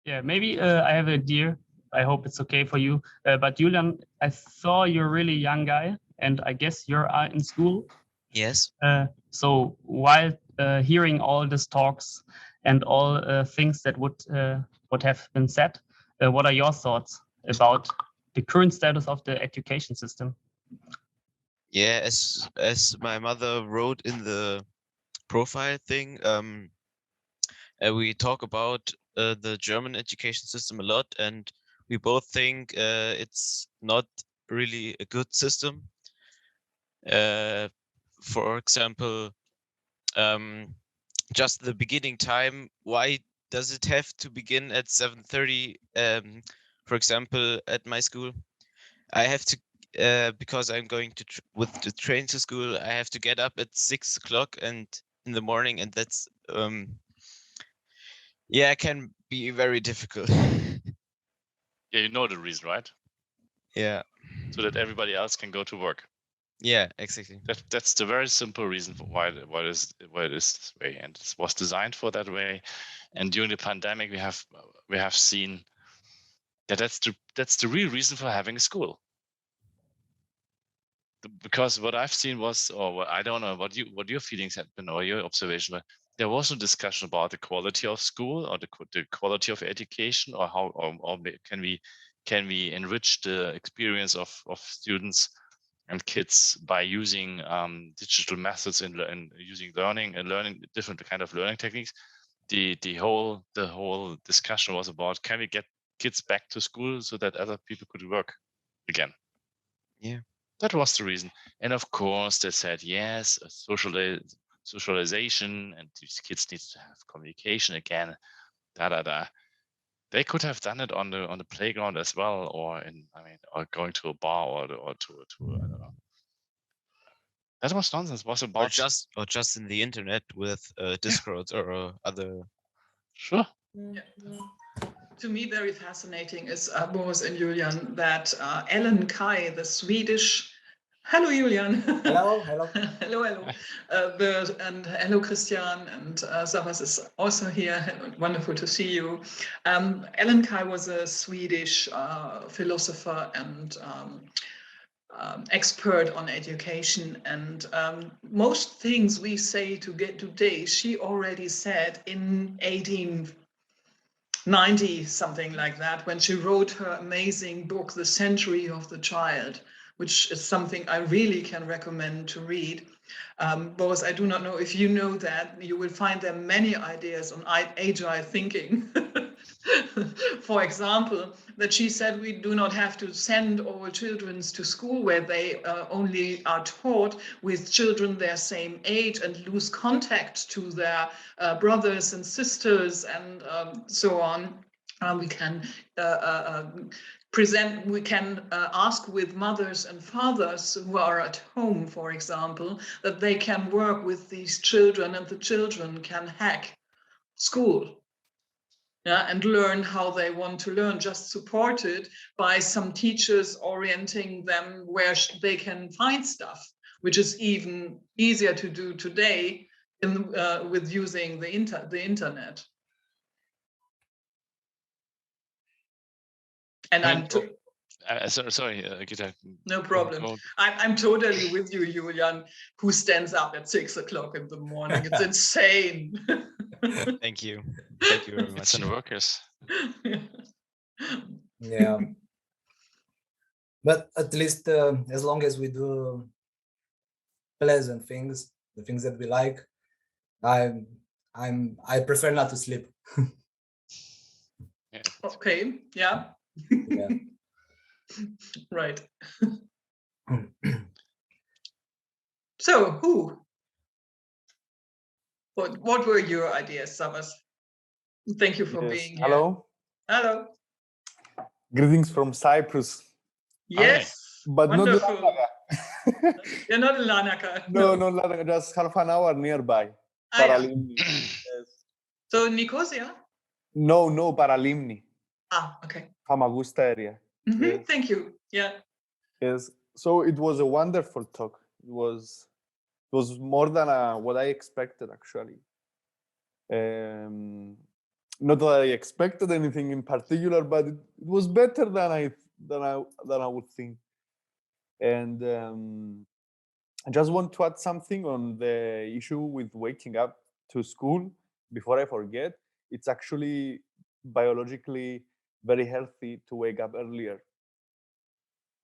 Yeah, maybe I have an idea. I hope it's okay for you. But Julian, I saw you're a really young guy, and I guess you're in school. Yes. So while hearing all these talks and all things that would have been said, what are your thoughts about the current status of the education system? Yeah, as my mother wrote in the profile thing, we talk about the German education system a lot, and we both think it's not really a good system. For example, just the beginning time. Why does it have to begin at 7:30? For example, at my school, I have to because I'm going to with the train to school. I have to get up at 6 o'clock and in the morning, and that's yeah, it can be very difficult. Yeah, you know the reason, right? Yeah. So that everybody else can go to work. Yeah, exactly. That's the very simple reason for why it is this way, and it was designed for that way. And during the pandemic, we have seen that that's the real reason for having a school. Because what I've seen was, or what, I don't know what your feelings have been or your observation, but there was no discussion about the quality of school or the quality of education, or how or can we enrich the experience of students and kids by using digital methods and using learning different kind of learning techniques. The whole discussion was about, can we get kids back to school so that other people could work again? Yeah. That was the reason. And of course, they said, yes, socialization, and these kids need to have communication again. They could have done it on the playground as well, or or going to a bar or to I don't know. That was nonsense. It was about or just in the internet with Discords or other. Sure. Yeah. To me, very fascinating is Boris and Julian, that Ellen Kai, the Swedish. Hello, Julian. Hello. hello. And hello, Christian, and Savas is also here. Wonderful to see you. Ellen Kai was a Swedish philosopher and expert on education, and most things we say today, she already said in 1890, something like that, when she wrote her amazing book, The Century of the Child, which is something I really can recommend to read. Boris, I do not know if you know that. You will find there many ideas on agile thinking. For example, that she said we do not have to send all children to school where they only are taught with children their same age and lose contact to their brothers and sisters and so on. We can ask with mothers and fathers who are at home, for example, that they can work with these children, and the children can hack school. Yeah, and learn how they want to learn, just supported by some teachers orienting them where they can find stuff, which is even easier to do today with using the internet. And sorry, Gitta. No problem. I'm totally with you, Julian. Who stands up at 6 o'clock in the morning? It's insane. Thank you very much. It's in workers. Yeah. But at least as long as we do pleasant things, the things that we like, I prefer not to sleep. Yeah. Okay. Yeah. Yeah. Right. So what were your ideas, Savas? Thank you for being here. Hello. Greetings from Cyprus. Yes. But wonderful. not Larnaca. You're not in Larnaca. No, Larnaca, just half an hour nearby. Paralimni. Yes. So Nicosia? No, Paralimni. Okay. Famagusta area. Mm-hmm. Yes. Thank you. Yeah. Yes. So it was a wonderful talk. It was more than what I expected, actually. not that I expected anything in particular, but it was better than I would think. And I just want to add something on the issue with waking up to school before I forget. It's actually biologically very healthy to wake up earlier.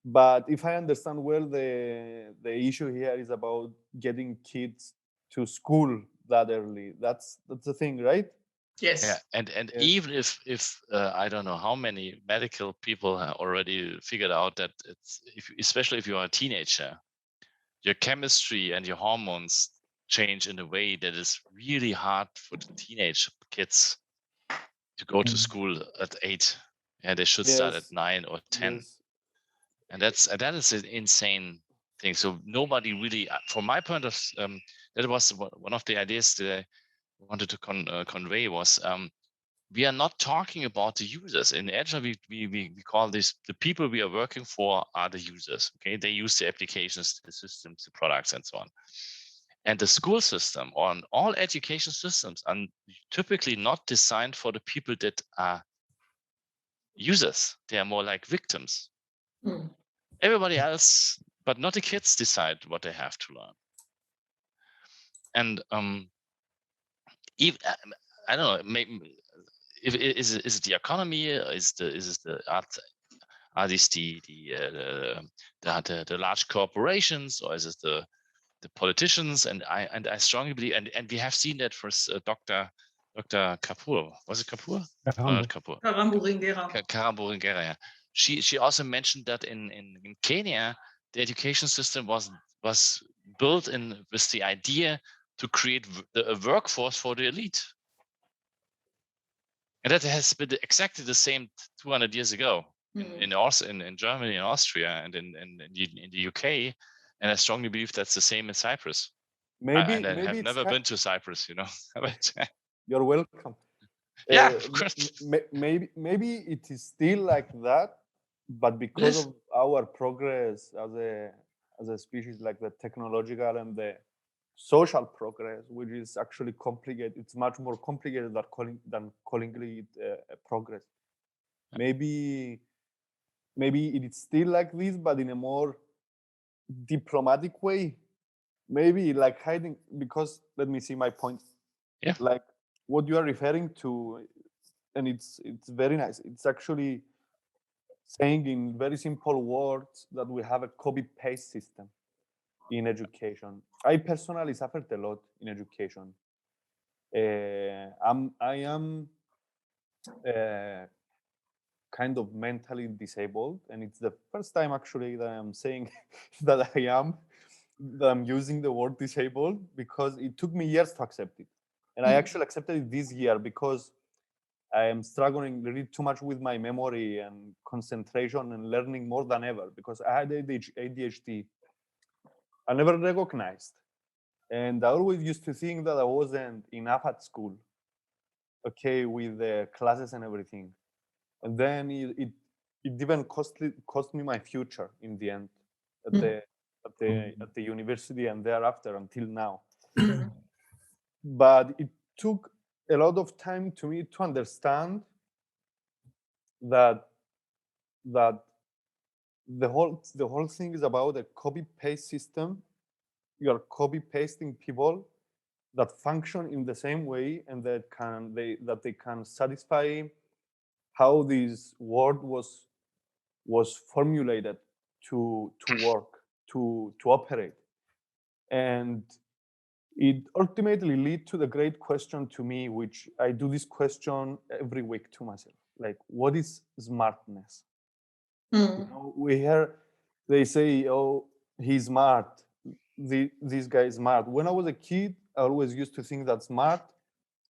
But if I understand well, the issue here is about getting kids to school that early. That's the thing, right? Yes. Yeah, and Yeah. even if I don't know how many medical people have already figured out that especially if you are a teenager, your chemistry and your hormones change in a way that is really hard for the teenage kids to go to school at 8. Yeah, they should start at Yes. 9 or 10. Yes. And that is an insane thing. So nobody really, from my point of that was one of the ideas that I wanted to convey was we are not talking about the users. In Agile, we call this the people we are working for are the users. Okay, they use the applications, the systems, the products, and so on. And the school system or all education systems are typically not designed for the people that are users. They are more like victims. Mm. Everybody else, but not the kids, decide what they have to learn. And I don't know, maybe is it the economy? Is the are these the large corporations, or is it the politicians? And I strongly believe, and we have seen that for Dr. Kapoor. Was it Kapoor? No, not Kapoor. Karambu-Ringera. Yeah. She also mentioned that in Kenya, the education system was built with the idea to create a workforce for the elite. And that has been exactly the same 200 years ago in Germany, in Austria, and in the UK. And I strongly believe that's the same in Cyprus. Maybe I have never been to Cyprus, you know. You're welcome. Yeah, of course. Maybe it is still like that, but because of our progress as a species, like the technological and the social progress, which is actually complicated. It's much more complicated than calling it progress. Maybe it is still like this, but in a more diplomatic way. Maybe like hiding, because let me see my point. Yeah. Like what you are referring to, and it's very nice. It's actually saying in very simple words that we have a copy-paste system in education. I personally suffered a lot in education. I am kind of mentally disabled, and it's the first time actually that I'm saying that I'm using the word disabled, because it took me years to accept it. And I actually accepted it this year because I am struggling really too much with my memory and concentration and learning more than ever, because I had ADHD. I never recognized. And I always used to think that I wasn't enough at school, okay, with the classes and everything. And then it even cost me my future in the end at the university and thereafter until now. But it took a lot of time to me to understand that the whole thing is about a copy-paste system. You are copy-pasting people that function in the same way, and that they can satisfy how this word was formulated to work, to operate. And it ultimately lead to the great question to me, which I do this question every week to myself, like, what is smartness? You know, we hear they say, oh, he's smart, this guy is smart. When I was a kid, I always used to think that smart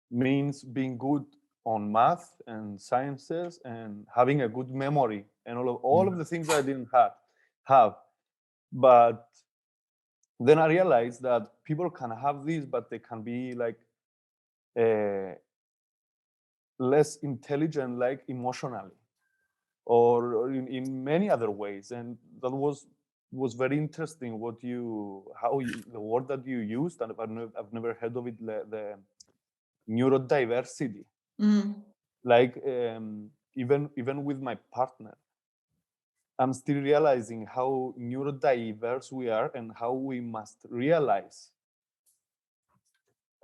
means being good on math and sciences and having a good memory and all of the things I didn't have. But then I realized that people can have these, but they can be like less intelligent, like emotionally, or in many other ways. And that was very interesting the word that you used, and I've never heard of it, the neurodiversity. like even with my partner, I'm still realizing how neurodiverse we are and how we must realize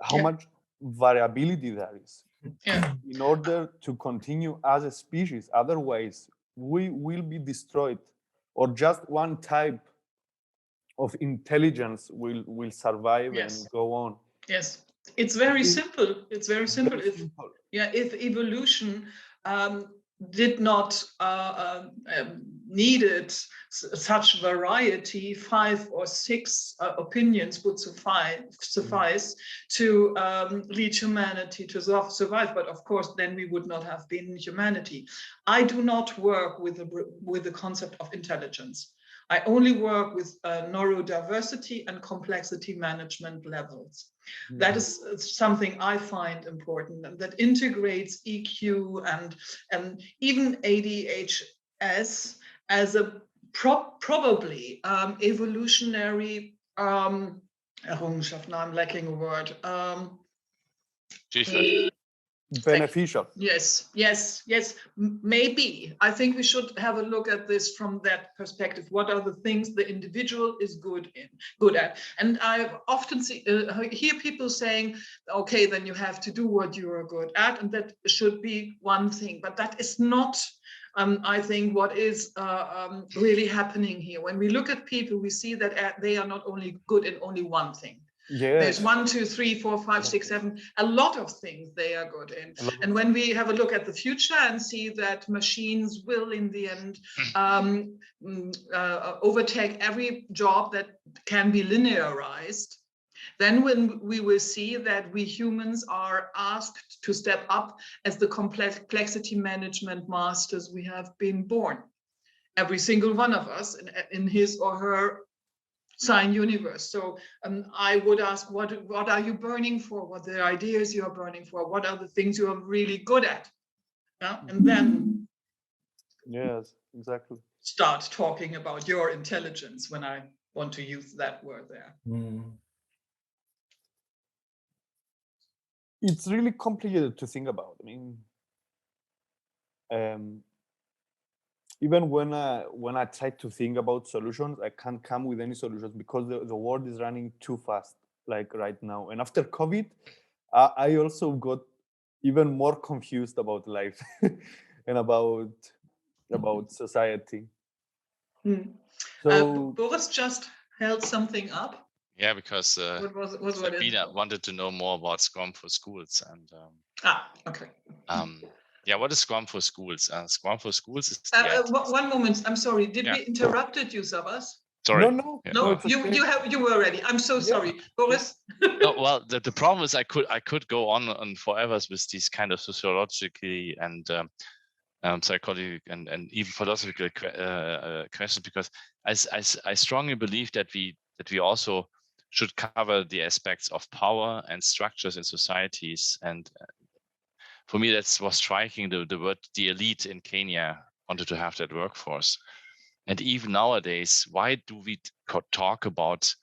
how Yeah. much variability there is Yeah. in order to continue as a species. Otherwise, we will be destroyed, or just one type of intelligence will survive Yes. and go on. Yes. It's very It- simple. It's very simple. Very If simple. yeah, if evolution did not needed such variety, 5 or 6 opinions would suffice to lead humanity to survive. But of course, then we would not have been humanity. I do not work with the concept of intelligence. I only work with neurodiversity and complexity management levels. That is something I find important, and that integrates EQ and even ADHS as a probably evolutionary Errungenschaft. Now I'm lacking a word. Beneficial. Yes, yes, yes, maybe. I think we should have a look at this from that perspective. What are the things the individual is good at? And I often hear people saying, okay, then you have to do what you are good at, and that should be one thing. But that is not, I think, what is really happening here. When we look at people, we see that they are not only good in only one thing. Yes. There's 1, 2, 3, 4, 5, 6, 7, a lot of things they are good in. And when we have a look at the future and see that machines will in the end overtake every job that can be linearized, then when we will see that we humans are asked to step up as the complexity management masters we have been born. Every single one of us in his or her sign universe. So I would ask, what are you burning for? What are the ideas you are burning for? What are the things you are really good at? Yeah? And then yes, exactly. Start talking about your intelligence when I want to use that word there. It's really complicated to think about. I mean, even when I try to think about solutions, I can't come with any solutions because the world is running too fast, like right now. And after COVID, I also got even more confused about life and about society. So Boris just held something up. Yeah, because what Sabina wanted to know more about Scrum for Schools, and okay. Yeah, what is Scrum for Schools? Scrum for Schools is 1 moment. I'm sorry. Did we interrupted you, Sabas? Sorry. No. Yeah, no, you were ready. I'm so sorry, Boris. No, well, the problem is I could go on forever with these kind of sociologically and psychological and even philosophical questions, because I strongly believe that we also should cover the aspects of power and structures in societies. And for me, that was striking. The word the elite in Kenya wanted to have that workforce. And even nowadays, why do we talk about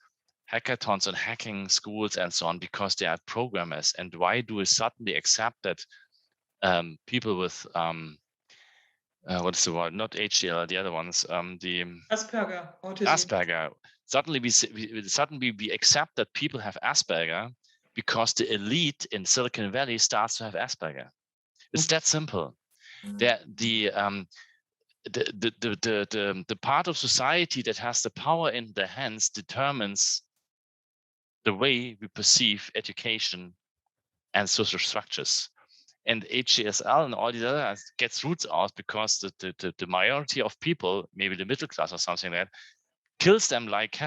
hackathons and hacking schools and so on? Because they are programmers. And why do we suddenly accept that people with what is the word? Not HDL, the other ones. The Asperger, autism. Asperger. Suddenly we accept that people have Asperger because the elite in Silicon Valley starts to have Asperger. It's that simple. The part of society that has the power in their hands determines the way we perceive education and social structures. And HCSL and all these other gets roots out because the majority of people, maybe the middle class or something like that, kills them like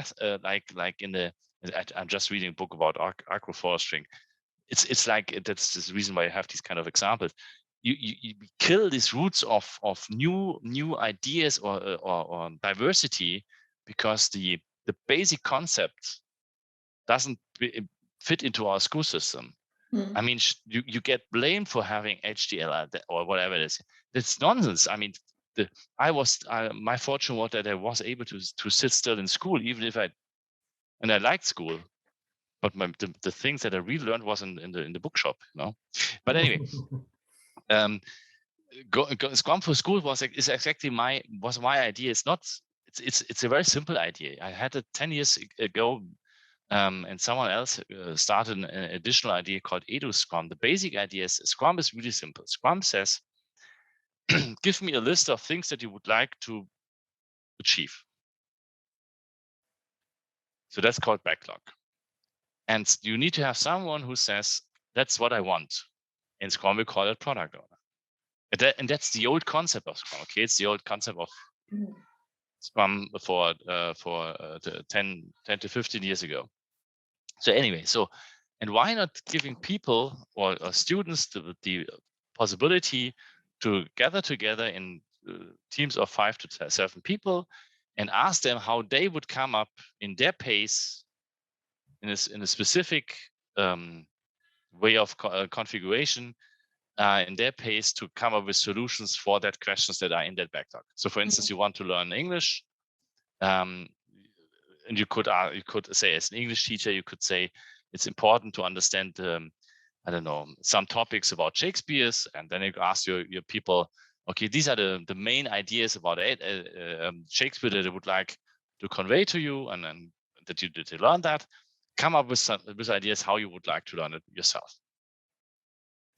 in the. I'm just reading a book about agroforestry. It's like that's the reason why I have these kind of examples. You kill these roots of new ideas or diversity because the basic concept doesn't fit into our school system. I mean, you get blamed for having HDL or whatever it is. That's nonsense. I mean, my fortune was that I was able to sit still in school, even if I liked school. But the things that I really learned was in the bookshop, you know. But anyway, Scrum for School was exactly my idea. It's a very simple idea. I had it 10 years ago, and someone else started an additional idea called Edu Scrum. The basic idea is Scrum is really simple. Scrum says, give me a list of things that you would like to achieve. So that's called backlog. And you need to have someone who says, that's what I want. In Scrum, we call it product owner. And that's the old concept of Scrum. Okay, it's the old concept of Scrum for 10 to 15 years ago. So anyway, and why not giving people or students the possibility to gather together in teams of 5 to 7 people and ask them how they would come up in their pace in a specific way of configuration in their pace to come up with solutions for that questions that are in that backlog. So for instance, you want to learn English, and you could say, as an English teacher, you could say it's important to understand I don't know, some topics about Shakespeare's, and then you ask your people, okay, these are the main ideas about Shakespeare that I would like to convey to you, and then that you did learn that. Come up with ideas how you would like to learn it yourself.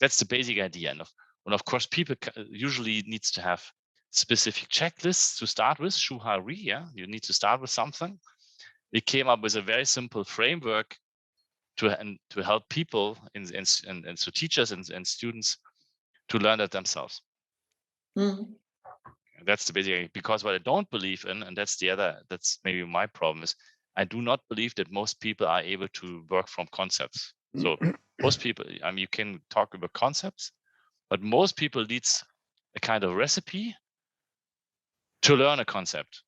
That's the basic idea. And of course, people usually needs to have specific checklists to start with. Shuhari, yeah, you need to start with something. We came up with a very simple framework to help people and so teachers and students to learn that themselves. That's the basic idea. Because what I don't believe in, and that's maybe my problem, is I do not believe that most people are able to work from concepts. So most people, I mean, you can talk about concepts, but most people needs a kind of recipe to learn a concept.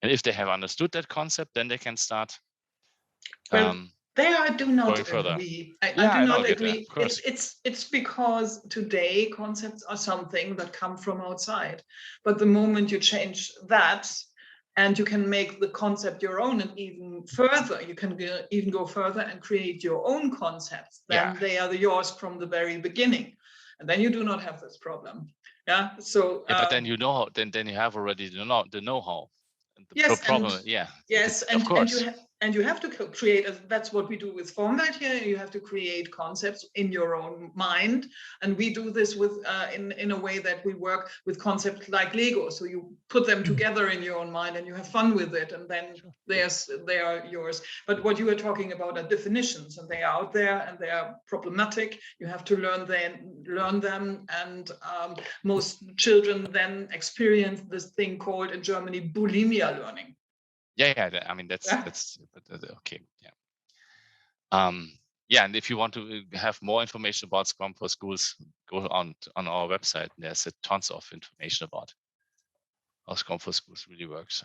And if they have understood that concept, then they can start. There I do not further. agree. I do not agree. It's because today concepts are something that come from outside. But the moment you change that, and you can make the concept your own, and even further, you can even go further and create your own concepts. Then they are yours from the very beginning, and then you do not have this problem. Yeah. So. But then you know, then you have already the know-how. Yes. Problem. Yes, of course. And you have to create, that's what we do with FORMWELT here. You have to create concepts in your own mind. And we do this with in a way that we work with concepts like Lego. So you put them together in your own mind and you have fun with it. And then they are yours. But what you are talking about are definitions, and they are out there and they are problematic. You have to learn them. And most children then experience this thing called in Germany bulimia learning. Yeah. I mean, that's okay. Yeah. And if you want to have more information about Scrum for Schools, go on our website. There's tons of information about how Scrum for Schools really works.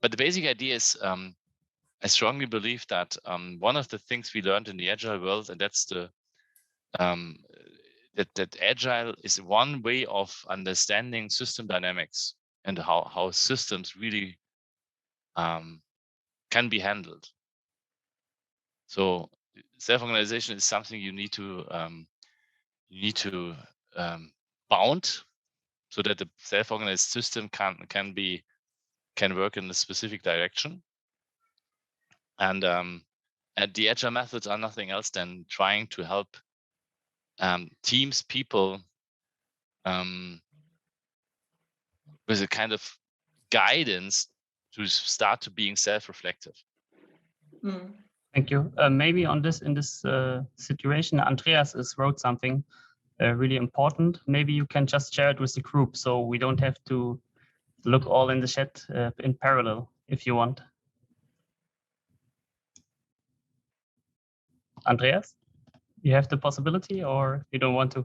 But the basic idea is, I strongly believe that one of the things we learned in the Agile world, and that's that Agile is one way of understanding system dynamics and how systems really can be handled. So self-organization is something you need to bound so that the self-organized system can work in a specific direction. And the Agile methods are nothing else than trying to help teams, people with a kind of guidance to start to being self-reflective. Thank you. Maybe in this situation, Andreas wrote something really important. Maybe you can just share it with the group, so we don't have to look all in the chat in parallel, if you want. Andreas, you have the possibility, or you don't want to?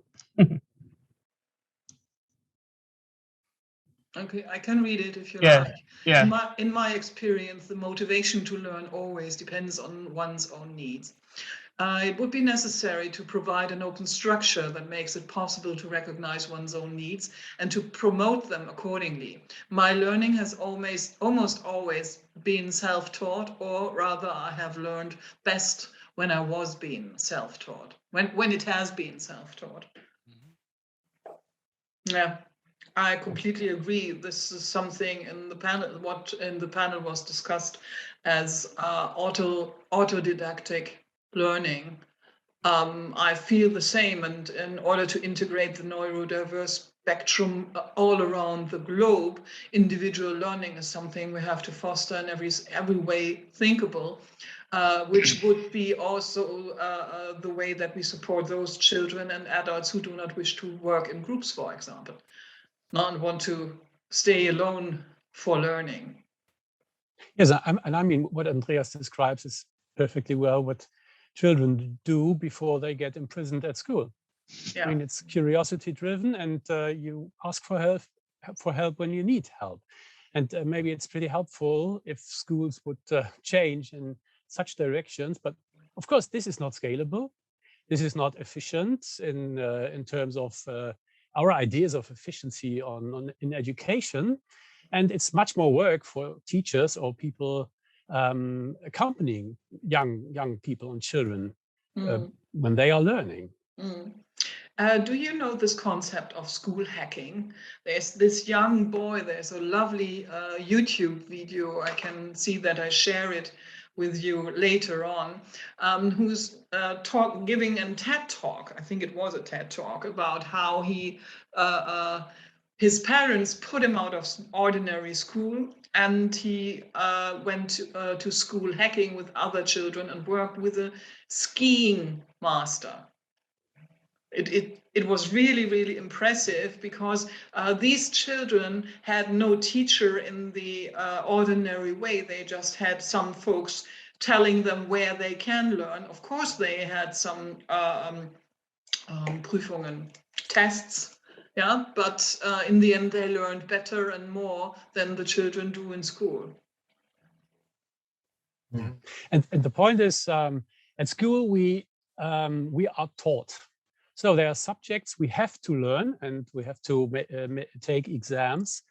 Okay, I can read it if you like. Yeah. In my experience, the motivation to learn always depends on one's own needs. It would be necessary to provide an open structure that makes it possible to recognize one's own needs and to promote them accordingly. My learning has almost always been self-taught, or rather I have learned best when I was being self-taught, when it has been self-taught. Yeah, I completely agree. This is something in the panel, what in the panel was discussed as autodidactic learning. I feel the same, and in order to integrate the neurodiverse spectrum all around the globe, individual learning is something we have to foster in every way thinkable, which would be also the way that we support those children and adults who do not wish to work in groups, for example, not want to stay alone for learning. Yes, and I mean, what Andreas describes is perfectly well what children do before they get imprisoned at school. Yeah. I mean, it's curiosity driven, and you ask for help when you need help. And maybe it's pretty helpful if schools would change in such directions. But of course, this is not scalable. This is not efficient in terms of our ideas of efficiency in education. And it's much more work for teachers or people accompanying young people and children when they are learning. Do you know this concept of school hacking? There's this young boy, there's a lovely YouTube video, I can see that I share it with you later on, who's giving a TED talk, I think it was a TED talk, about how his parents put him out of ordinary school, and he went to school hacking with other children and worked with a skiing master. It was really, really impressive, because these children had no teacher in the ordinary way. They just had some folks telling them where they can learn. Of course, they had some Prüfungen, tests, yeah, but in the end, they learned better and more than the children do in school. And the point is, at school, we are taught. So there are subjects we have to learn, and we have to take exams.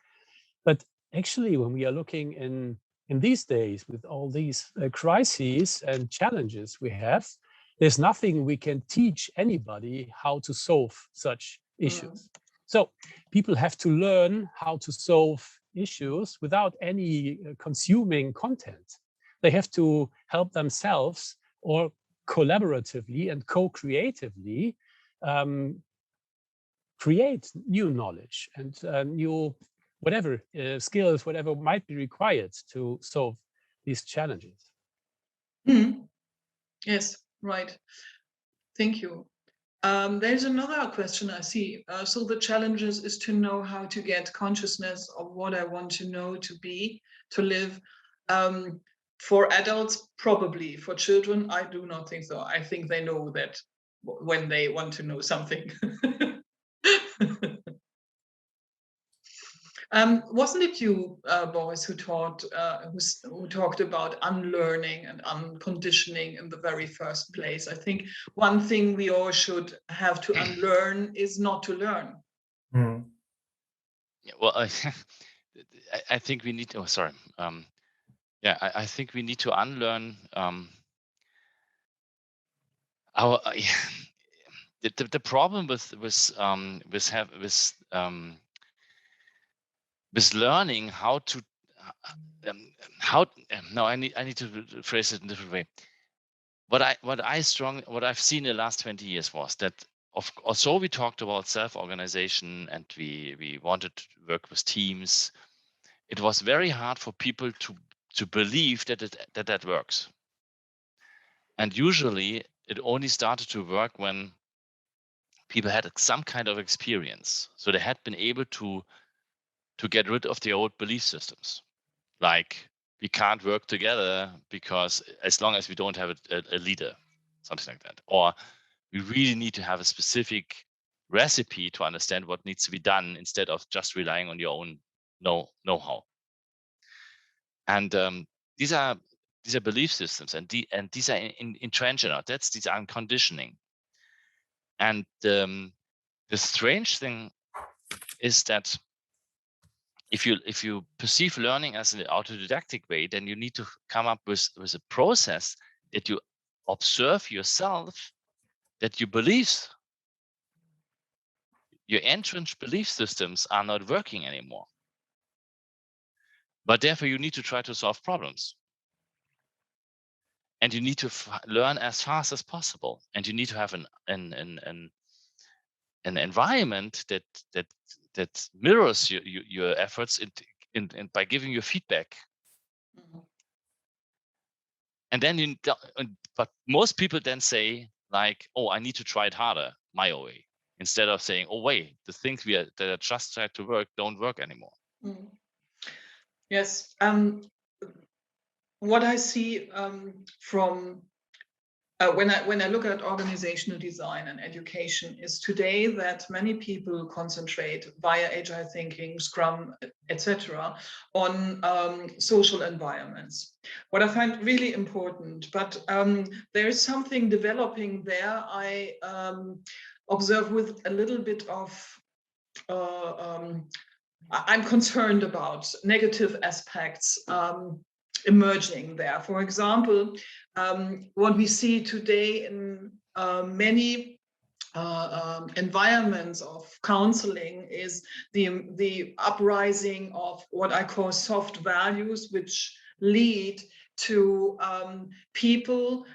But actually, when we are looking in these days with all these crises and challenges we have, there's nothing we can teach anybody how to solve such issues. So people have to learn how to solve issues without any consuming content. They have to help themselves, or collaboratively and co-creatively create new knowledge and new whatever skills, whatever might be required to solve these challenges. Yes, right. Thank you. There's another question I see. So the challenges is to know how to get consciousness of what I want to know, to live. For adults, probably. For children, I do not think so. I think they know that when they want to know something. Wasn't it you, Boris, who talked about unlearning and unconditioning in the very first place? I think one thing we all should have to unlearn is not to learn. Yeah, well, I think we need. Oh, sorry. I think we need to unlearn our. The problem with learning how to I need to phrase it in a different way. What I've seen in the last 20 years was that also we talked about self-organization, and we wanted to work with teams. It was very hard for people to believe that works. And usually it only started to work when people had some kind of experience. So they had been able to get rid of the old belief systems. Like, we can't work together because as long as we don't have a leader, something like that. Or we really need to have a specific recipe to understand what needs to be done instead of just relying on your own know-how. And these are belief systems, and these are entrenched. These are conditioning. And the strange thing is that if you perceive learning as an autodidactic way, then you need to come up with a process that you observe yourself, that you believe your entrenched belief systems are not working anymore. But therefore, you need to try to solve problems. And you need to learn as fast as possible. And you need to have an environment that mirrors your efforts by giving you feedback. Mhm. And then but most people then say like, oh, I need to try it harder my way, instead of saying, oh wait, the things that I just tried to work don't work anymore. Mm. Yes. What I see from when I look at organizational design and education is today that many people concentrate via agile thinking, Scrum, etc., on social environments. What I find really important, but there is something developing there. I observe with a little bit of I'm concerned about negative aspects emerging there. For example, what we see today in many environments of counseling is the uprising of what I call soft values, which lead to people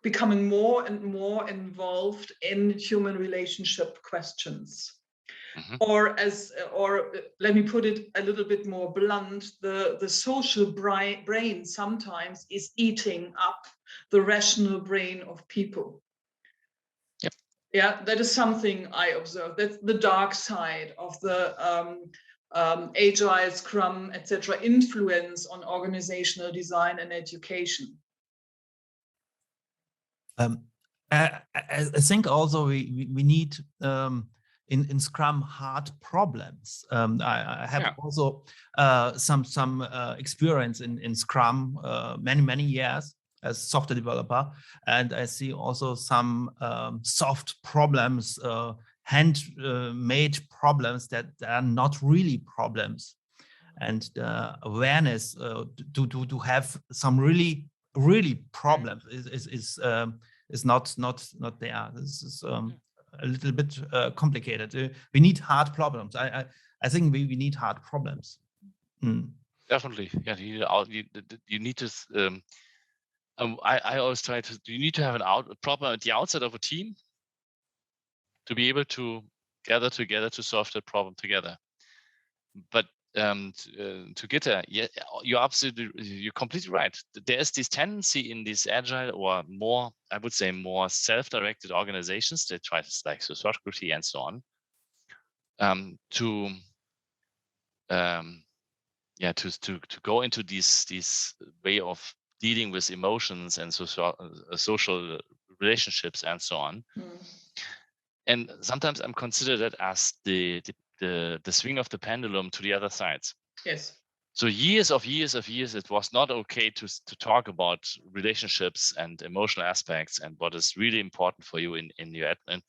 becoming more and more involved in human relationship questions. Mhm. Or let me put it a little bit more blunt, the social brain sometimes is eating up the rational brain of people. Yep. Yeah, that is something I observe. That's the dark side of the agile, Scrum, etc. influence on organizational design and education. I think also we need in Scrum hard problems. I have also some experience in Scrum many years as software developer, and I see also some soft problems, hand-made problems that are not really problems, and the awareness to have some really problems is not there. This is a little bit complicated. We need hard problems. I think we need hard problems. Definitely, yeah. You need to. I always try to. You need to have a problem at the outset of a team to be able to gather together to solve that problem together. But to Gitta, yeah, you're completely right. There is this tendency in these agile or more, I would say, more self-directed organizations that try to, like Sociocracy and so on, to go into this way of dealing with emotions and social relationships and so on. And sometimes I'm considered that as the swing of the pendulum to the other side. Yes. So years, it was not okay to talk about relationships and emotional aspects and what is really important for you in your admin.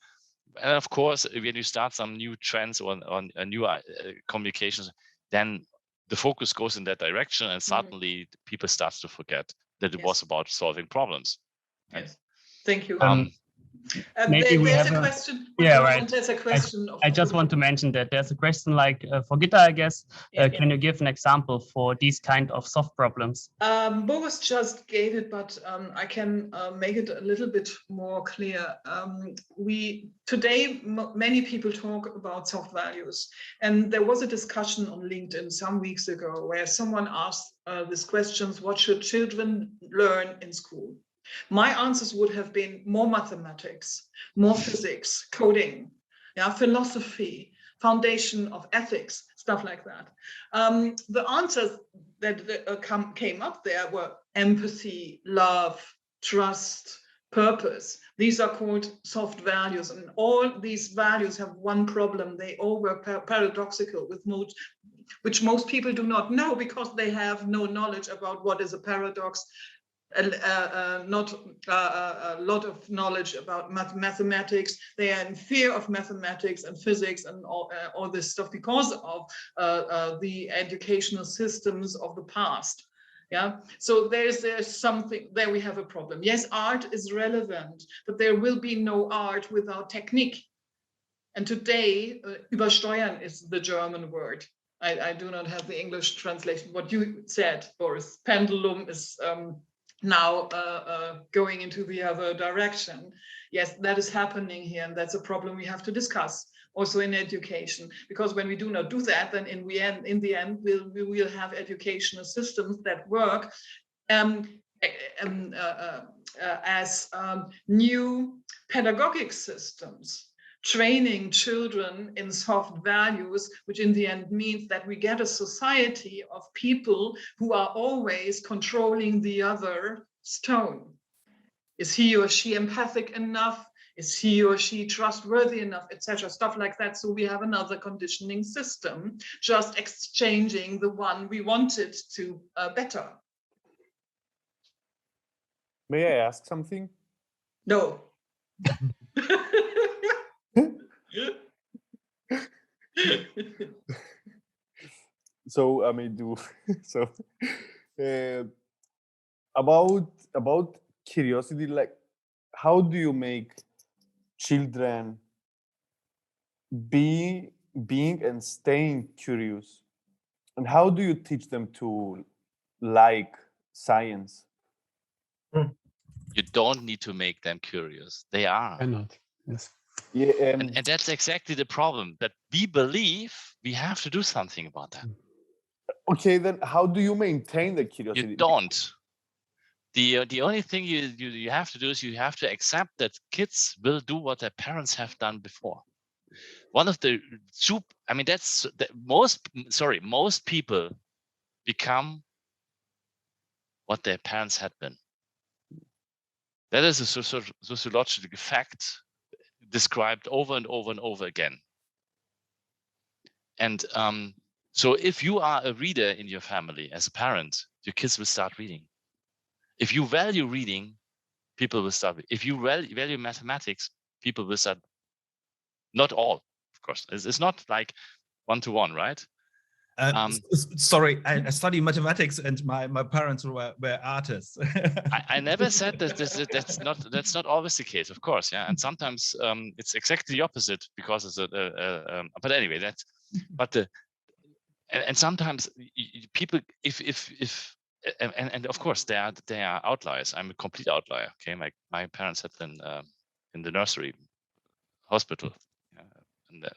And of course, when you start some new trends or a new communications, then the focus goes in that direction, and suddenly people start to forget that it was about solving problems. Yes. Thank you. Maybe we have a question. Yeah, right. There's a question. I just want to mention that there's a question like for Gitta, I guess. Can you give an example for these kind of soft problems? Boris just gave it, but I can make it a little bit more clear. Today, many people talk about soft values, and there was a discussion on LinkedIn some weeks ago where someone asked this questions: what should children learn in school? My answers would have been more mathematics, more physics, coding, philosophy, foundation of ethics, stuff like that. The answers that came up there were empathy, love, trust, purpose. These are called soft values, and all these values have one problem. They all were paradoxical, which most people do not know because they have no knowledge about what is a paradox. Not a lot of knowledge about mathematics. They are in fear of mathematics and physics and all this stuff because of the educational systems of the past. Yeah, so there's something there. We have a problem. Yes, art is relevant, but there will be no art without technique. And today, übersteuern is the German word. I do not have the English translation. What you said, Boris, pendulum is now going into the other direction. Yes, that is happening here, and that's a problem we have to discuss also in education. Because when we do not do that, then in the end, we will have educational systems that work as new pedagogic systems, training children in soft values, which in the end means that we get a society of people who are always controlling the other's tone. Is he or she empathic enough? Is he or she trustworthy enough, etc., stuff like that. So we have another conditioning system, just exchanging the one we wanted to better. May I ask something? No. So I may do so about curiosity, like how do you make children being and staying curious, and how do you teach them to like science? You don't need to make them curious. They are. Cannot. Yes. Yeah, And that's exactly the problem, that we believe we have to do something about that. okay, then how do you maintain the curiosity? You don't. The only thing you have to do is you have to accept that kids will do what their parents have done before. One of the that's most people become what their parents had been. That is a sociological fact described over and over and over again. And so if you are a reader in your family as a parent, your kids will start reading. If you value reading, people will start. If you value mathematics, people will start. Not all, of course. It's not like 1-to-1, right? Sorry, I study mathematics, and my parents were artists. I never said that that's not always the case, of course, yeah. And sometimes it's exactly the opposite, because it's but anyway, and sometimes people, if and of course they are outliers. I'm a complete outlier. Okay, my parents had been in the nursery hospital, and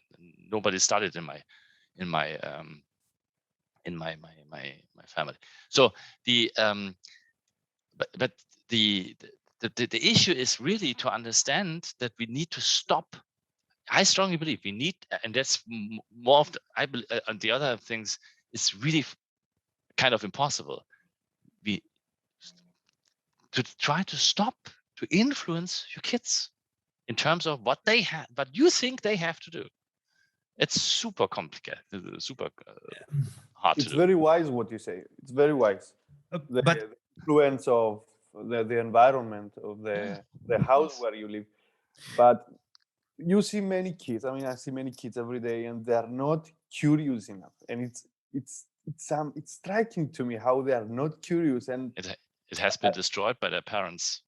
nobody studied in my family. So but the issue is really to understand that we need to stop. I strongly believe we need, and that's more of the other things is really kind of impossible. We to try to stop to influence your kids in terms of what they have, what you think they have to do. It's super complicated, super hard to do. It's very wise what you say. It's very wise. The influence of the environment of the house where you live. But you see many kids. I mean, I see many kids every day, and they are not curious enough. And it's striking to me how they are not curious. And it has been destroyed by their parents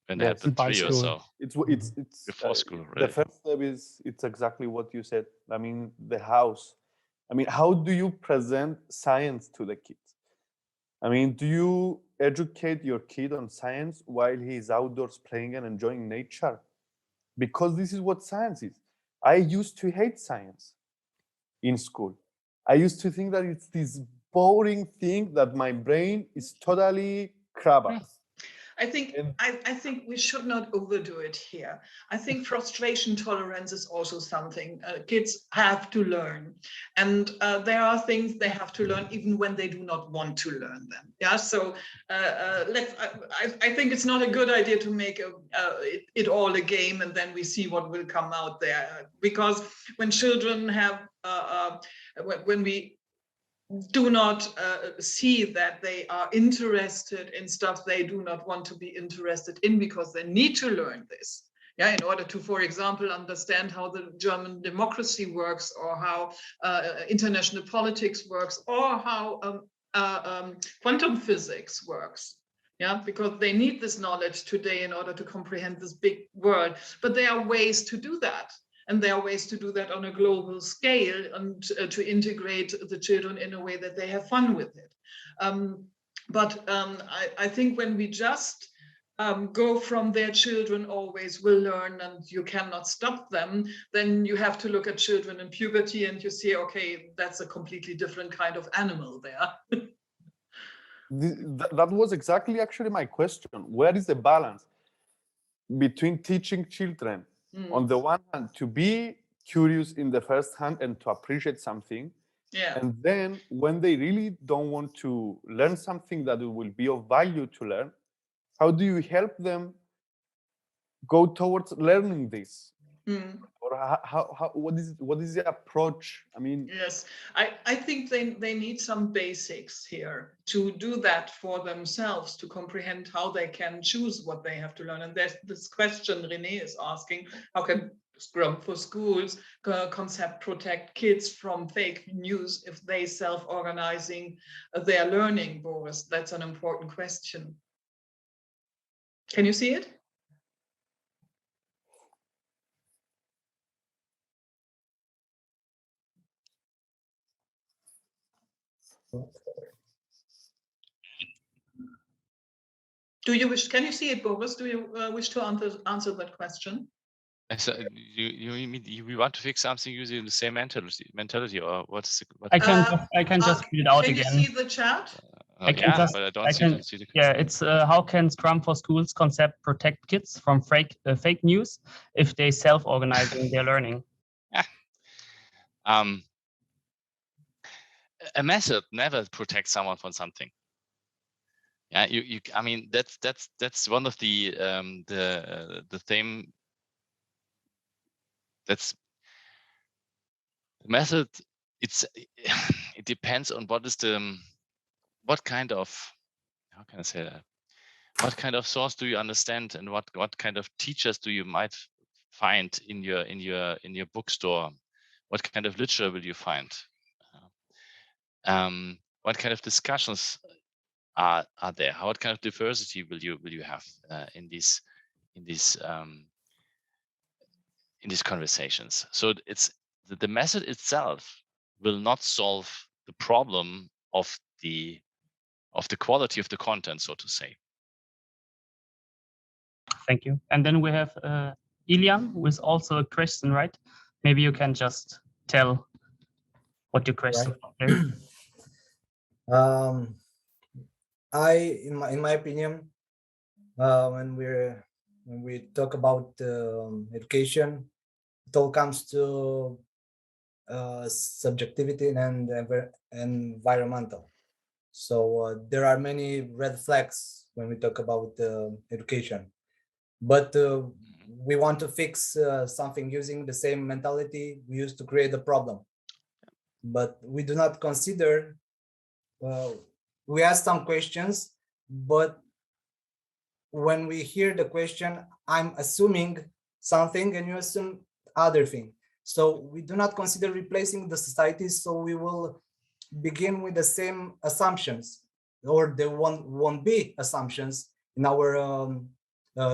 when they Yes. had been 3 or so. It's before school. Really. The first step is it's exactly what you said. I mean, the house. I mean, how do you present science to the kids? I mean, do you educate your kid on science while he's outdoors playing and enjoying nature? Because this is what science is. I used to hate science in school. I used to think that it's this boring thing that my brain is totally crap at. I think we should not overdo it here. I think frustration tolerance is also something kids have to learn, and there are things they have to learn even when they do not want to learn them. Yeah, so I think it's not a good idea to make it all a game and then we see what will come out there. Because when children have when we do not see that they are interested in stuff they do not want to be interested in because they need to learn this, yeah, in order to, for example, understand how the German democracy works, or how international politics works, or how quantum physics works. Yeah, because they need this knowledge today in order to comprehend this big world. But there are ways to do that. And there are ways to do that on a global scale and to integrate the children in a way that they have fun with it. But I think when we just go from their children always will learn and you cannot stop them, then you have to look at children in puberty and you see, okay, that's a completely different kind of animal there. That was exactly actually my question. Where is the balance between teaching children, on the one hand, to be curious in the first hand and to appreciate something, and then when they really don't want to learn something that will be of value to learn, how do you help them go towards learning this? Or what is the approach? I mean, yes, I think they need some basics here to do that for themselves, to comprehend how they can choose what they have to learn. And there's this question René is asking: how can Scrum for Schools concept protect kids from fake news if they self-organizing their learning, Boris? That's an important question. Can you see it? Do you wish? Can you see it, Boris? Do you wish to answer that question? So you mean we want to fix something using the same mentality, or what's the? I can just read it out again. Can you see the chat? But I don't see the yeah, it's how can Scrum for Schools concept protect kids from fake news if they self-organizing their learning? A method never protects someone from something. Yeah, I mean that's one of the theme. That's the method. It depends on what kind of, how can I say that? What kind of source do you understand, and what kind of teachers do you might find in your bookstore? What kind of literature will you find? What kind of discussions are there? What kind of diversity will you have in these conversations? So it's the method itself will not solve the problem of the quality of the content, so to say. Thank you. And then we have Ilian with also a question, right? Maybe you can just tell what your question is. In my opinion, when we talk about education, it all comes to subjectivity and environmental. So there are many red flags when we talk about education, but we want to fix something using the same mentality we used to create the problem. But we do not consider, we ask some questions, but when we hear the question, I'm assuming something and you assume other thing. So we do not consider replacing the society, so we will begin with the same assumptions, or there won't be assumptions in our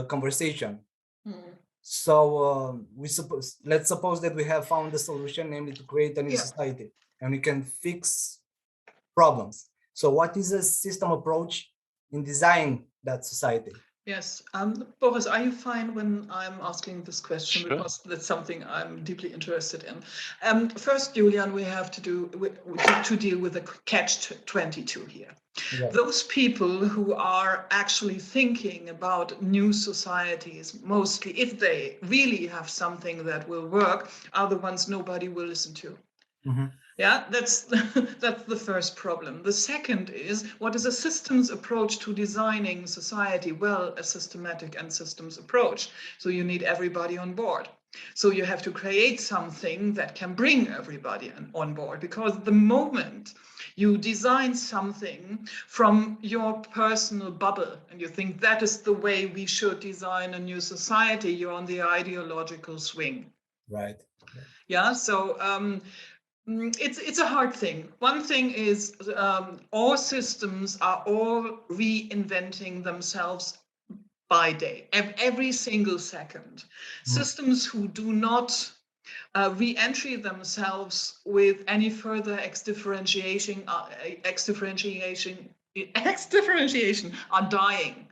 conversation. So let's suppose that we have found the solution, namely to create a new society, and we can fix problems. So what is a system approach in designing that society? Yes, Boris, are you fine when I'm asking this question? Sure. Because that's something I'm deeply interested in. First, Julian, we have to deal with the catch-22 here. Yeah. Those people who are actually thinking about new societies, mostly if they really have something that will work, are the ones nobody will listen to. Mm-hmm. Yeah, that's the first problem. The second is, what is a systems approach to designing society? Well, a systematic and systems approach. So you need everybody on board. So you have to create something that can bring everybody on board, because the moment you design something from your personal bubble and you think that is the way we should design a new society, you're on the ideological swing. Right. Yeah, so it's a hard thing. One thing is all systems are all reinventing themselves by day, every single second. Systems who do not re-entry themselves with any further X-differentiation are dying.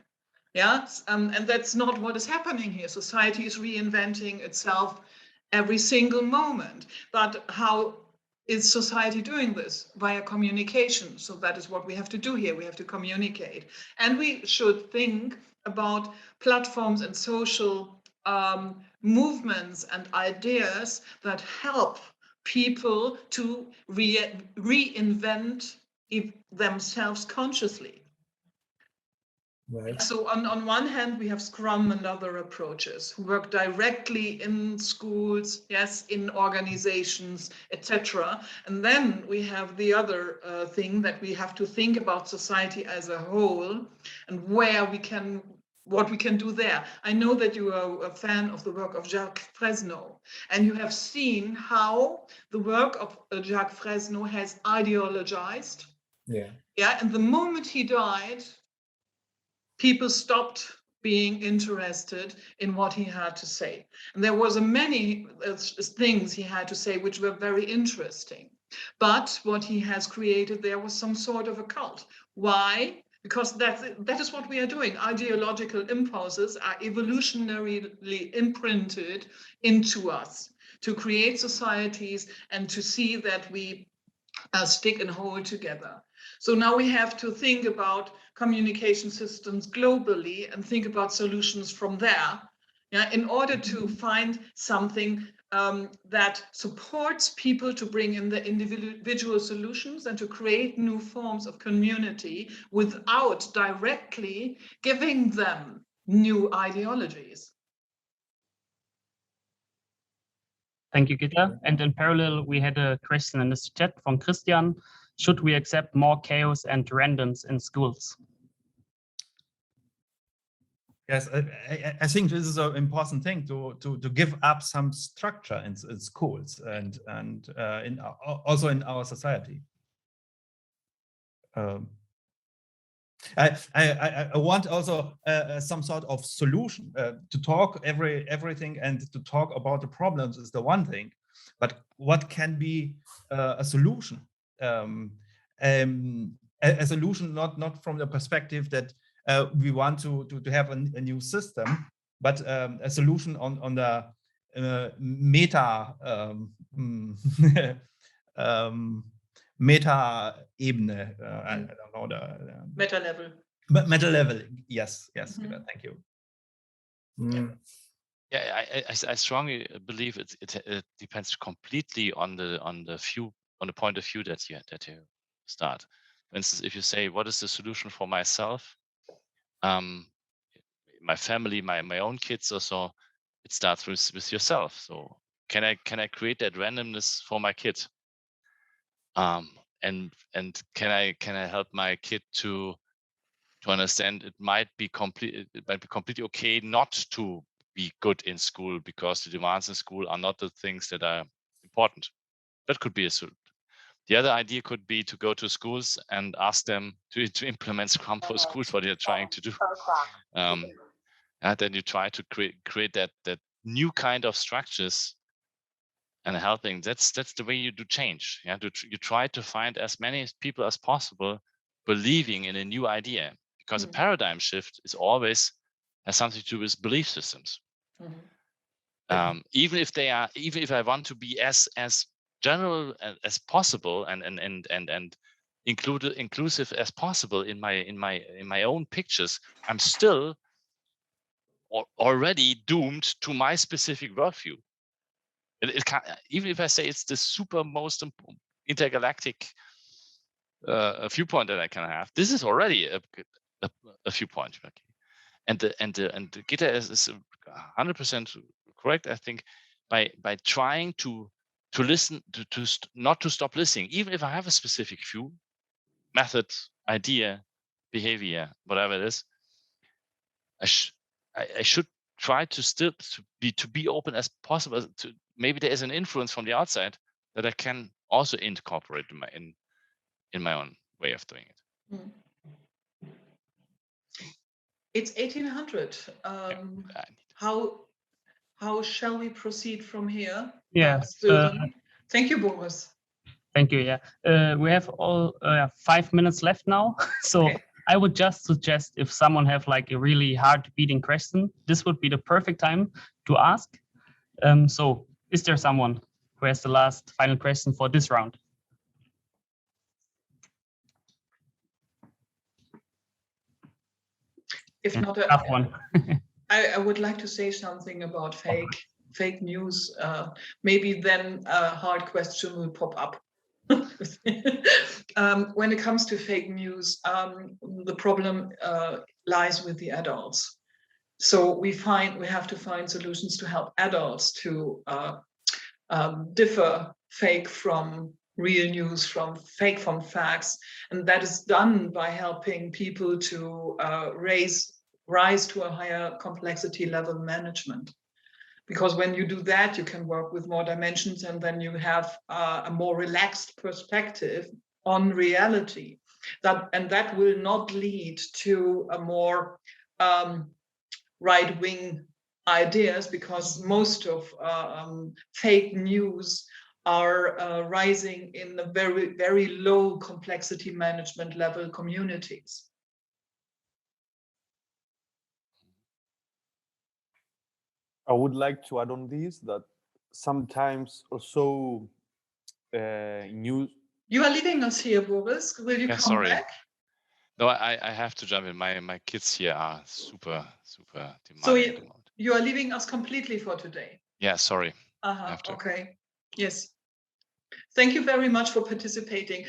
Yeah, and that's not what is happening here. Society is reinventing itself every single moment. But how is society doing this? Via communication. So that is what we have to do here. We have to communicate. And we should think about platforms and social movements and ideas that help people to reinvent themselves consciously. Right. So on one hand, we have Scrum and other approaches who work directly in schools, yes, in organizations, etc. And then we have the other thing that we have to think about society as a whole and what we can do there. I know that you are a fan of the work of Jacques Fresno, and you have seen how the work of Jacques Fresno has ideologized. Yeah. Yeah, and the moment he died, people stopped being interested in what he had to say. And there was many things he had to say which were very interesting. But what he has created there was some sort of a cult. Why? Because that is what we are doing. Ideological impulses are evolutionarily imprinted into us to create societies and to see that we stick and hold together. So now we have to think about communication systems globally and think about solutions from there, yeah, in order to find something that supports people to bring in the individual solutions and to create new forms of community without directly giving them new ideologies. Thank you, Gitta. And in parallel, we had a question in this chat from Christian. Should we accept more chaos and randoms in schools? Yes, I think this is an important thing to give up some structure in schools and also in our society. I want also some sort of solution to talk everything and to talk about the problems is the one thing, but what can be a solution? A solution not from the perspective that we want to have a new system, but a solution on the meta meta-Ebene. I don't know the Meta level. Meta level. Yes. Mhm. Thank you. Yeah, I strongly believe it depends completely on the point of view that you start. For instance, if you say, what is the solution for myself, my family, my own kids or so, it starts with yourself. So can I create that randomness for my kid? And can I help my kid to understand it might be completely okay not to be good in school because the demands in school are not the things that are important. That could be a solution. The other idea could be to go to schools and ask them to implement Scrum for schools, what they're trying to do. And then you try to create that new kind of structures and helping. That's the way you do change. Yeah, you try to find as many people as possible believing in a new idea, because a paradigm shift is always has something to do with belief systems. Even if I want to be as general as possible and inclusive as possible in my own pictures, I'm still already doomed to my specific worldview. It can't, even if I say it's the super most intergalactic viewpoint that I can have, this is already a viewpoint. Okay? And the Gitta is 100% correct. I think by trying to listen to not to stop listening, even if I have a specific view, method, idea, behavior, whatever it is, I should try to still to be open as possible. To maybe there is an influence from the outside that I can also incorporate in my own way of doing it. It's 1800. How shall we proceed from here? Yeah. Thank you, Boris. Thank you. Yeah. We have all 5 minutes left now. So Okay. I would just suggest if someone have like a really hard beating question, this would be the perfect time to ask. So is there someone who has the last final question for this round? If Yeah, not, tough one. I would like to say something about fake news. Maybe then a hard question will pop up. When it comes to fake news, the problem lies with the adults. So we have to find solutions to help adults to differ fake from real news, from fake from facts, and that is done by helping people to rise to a higher complexity level management. Because when you do that, you can work with more dimensions, and then you have a more relaxed perspective on reality. That will not lead to a more right-wing ideas, because most of fake news are rising in the very, very low complexity management level communities. I would like to add on this that sometimes also news. You are leaving us here, Boris. Will you come sorry. back? No, I have to jump in. My kids here are super demanding. So you are leaving us completely for today. Yeah, sorry. Okay. Yes. Thank you very much for participating.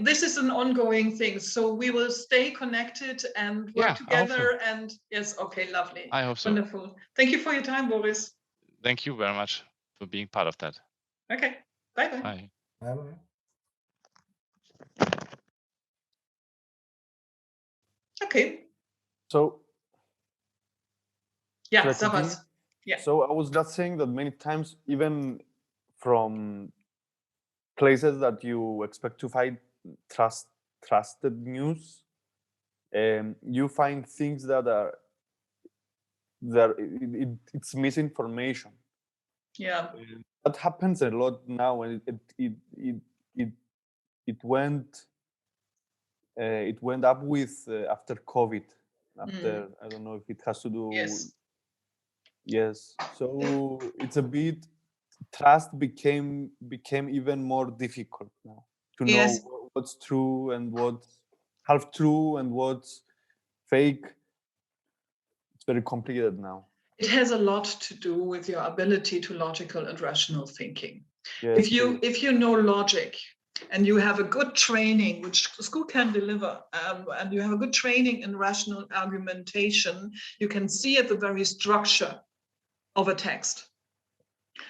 This is an ongoing thing, so we will stay connected and work together. And yes, okay, lovely. I hope so. Wonderful. Thank you for your time, Boris. Thank you very much for being part of that. Okay. Bye-bye. Bye. Bye-bye. Okay. So yeah, Should I continue? Sabas. Yeah. So I was just saying that many times, even from places that you expect to find trusted news, you find things that are it's misinformation. Yeah. That happens a lot now, and it went up with after COVID. After I don't know if it has to do. Yes. So it's a bit, trust became even more difficult now to know what's true and what's half true and what's fake. It's very complicated now. It has a lot to do with your ability to logical and rational thinking. Yes, if you know logic and you have a good training, which school can deliver, and you have a good training in rational argumentation, you can see at the very structure of a text.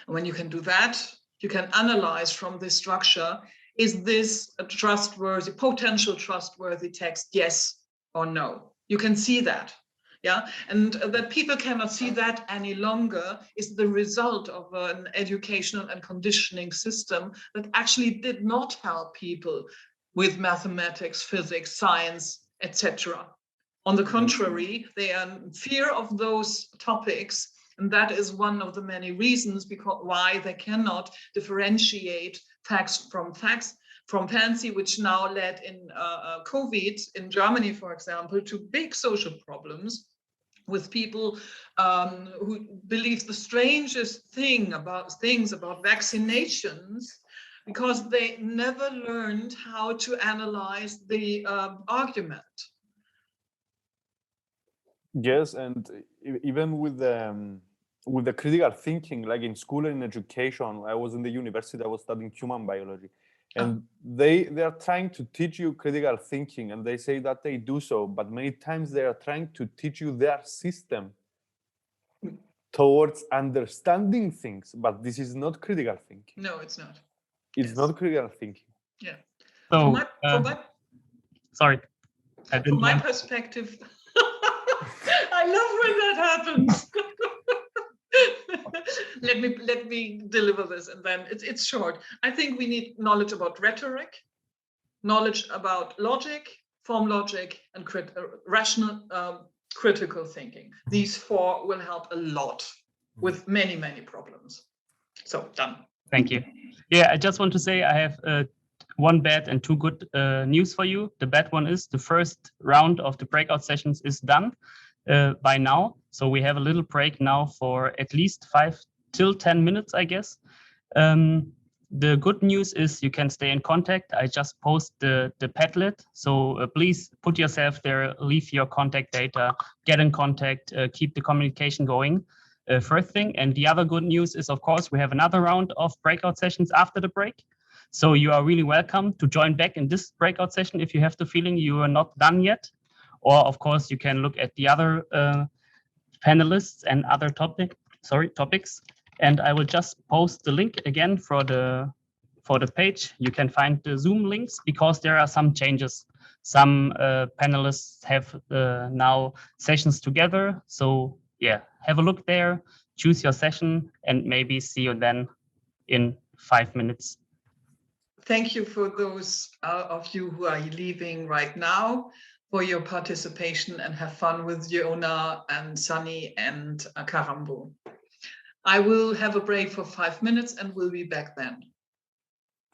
And when you can do that, you can analyze from this structure, is this a trustworthy, potential trustworthy text, yes or no? You can see that. Yeah, and that people cannot see that any longer is the result of an educational and conditioning system that actually did not help people with mathematics, physics, science, etc. On the contrary, they are in fear of those topics, and that is one of the many reasons why they cannot differentiate facts from fancy, which now led in COVID in Germany, for example, to big social problems with people who believe the strangest things about vaccinations, because they never learned how to analyze the argument. Yes, and even with the critical thinking, like in school and in education, I was in the university, I was studying human biology. And they are trying to teach you critical thinking, and they say that they do so, but many times they are trying to teach you their system towards understanding things, but this is not critical thinking. No, it's not. It's not critical thinking. Yeah. So, sorry. From my perspective, I love when that happens. Let me deliver this, and then it's short. I think we need knowledge about rhetoric, knowledge about logic, form logic, and rational critical thinking. These four will help a lot with many problems. So done. Thank you. Yeah, I just want to say I have one bad and two good news for you. The bad one is the first round of the breakout sessions is done by now. So we have a little break now for at least 5 till 10 minutes, I guess. The good news is you can stay in contact. I just post the Padlet. So please put yourself there, leave your contact data, get in contact, keep the communication going. First thing. And the other good news is, of course, we have another round of breakout sessions after the break. So you are really welcome to join back in this breakout session if you have the feeling you are not done yet. Or, of course, you can look at the other panelists and other topics. And I will just post the link again for the page. You can find the Zoom links because there are some changes. Some panelists have now sessions together. So yeah, have a look there, choose your session, and maybe see you then in 5 minutes. Thank you for those of you who are leaving right now for your participation, and have fun with Jona and Sunny and Karambo. I will have a break for 5 minutes and we'll be back then.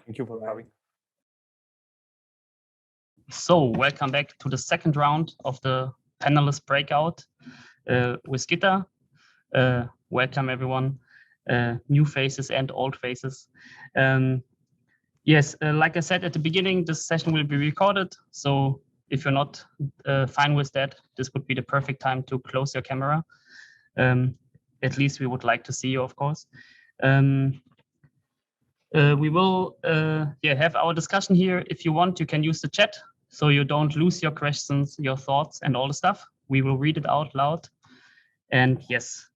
Thank you for having. So welcome back to the second round of the panelist breakout with Gitta. Welcome everyone, new faces and old faces. Yes, like I said at the beginning, this session will be recorded. So if you're not fine with that, this would be the perfect time to close your camera. At least we would like to see you, of course. We will have our discussion here. If you want, you can use the chat so you don't lose your questions, your thoughts, and all the stuff. We will read it out loud. And yes,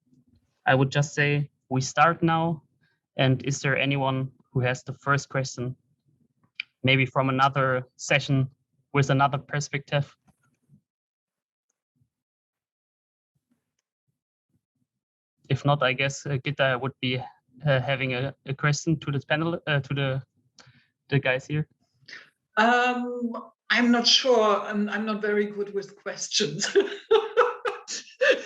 I would just say we start now. And is there anyone who has the first question, maybe from another session with another perspective? If not, I guess Gitta would be having a question to this panel, to the guys here. I'm not sure. I'm not very good with questions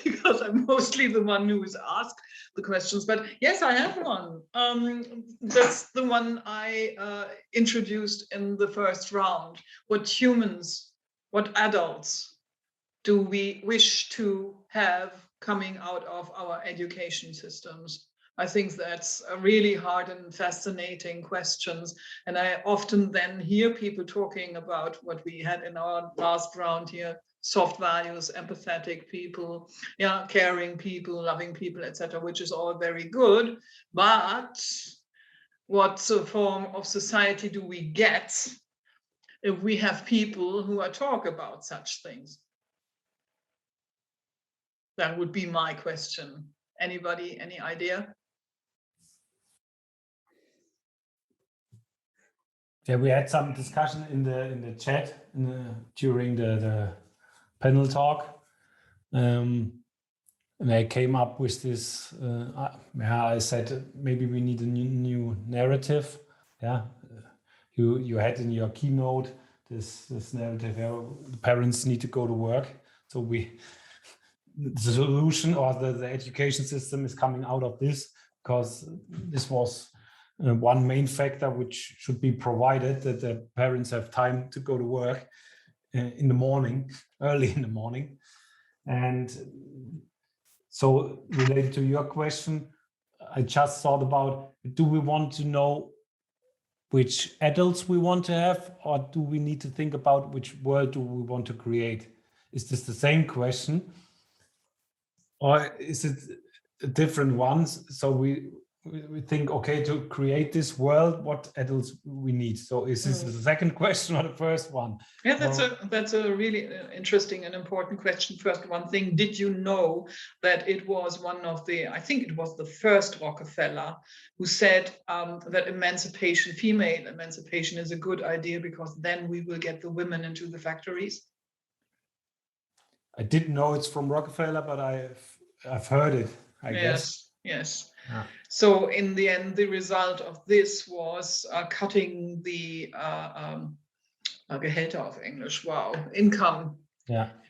because I'm mostly the one who is asked the questions. But yes, I have one. That's the one I introduced in the first round. What humans, what adults do we wish to have coming out of our education systems? I think that's a really hard and fascinating questions. And I often then hear people talking about what we had in our last round here, soft values, empathetic people, caring people, loving people, etc., which is all very good. But what form of society do we get if we have people who are talk about such things? That would be my question. Anybody, any idea? Yeah, we had some discussion in the chat during the panel talk, and I came up with this. I said maybe we need a new narrative. Yeah, you had in your keynote this narrative. Yeah, the parents need to go to work, so the solution or the education system is coming out of this, because this was one main factor which should be provided, that the parents have time to go to work in the morning, early in the morning. And so related to your question, I just thought about, do we want to know which adults we want to have, or do we need to think about which world do we want to create? Is this the same question, or is it different ones? So we think, okay, to create this world, what adults we need. So is this the second question or the first one? Yeah, that's a really interesting and important question. First one thing, did you know that it was one of the, I think it was the first Rockefeller who said that emancipation, female emancipation, is a good idea because then we will get the women into the factories? I didn't know it's from Rockefeller, but I've heard it, I guess. Yes. Yeah. So in the end, the result of this was cutting the Gehälter of English, income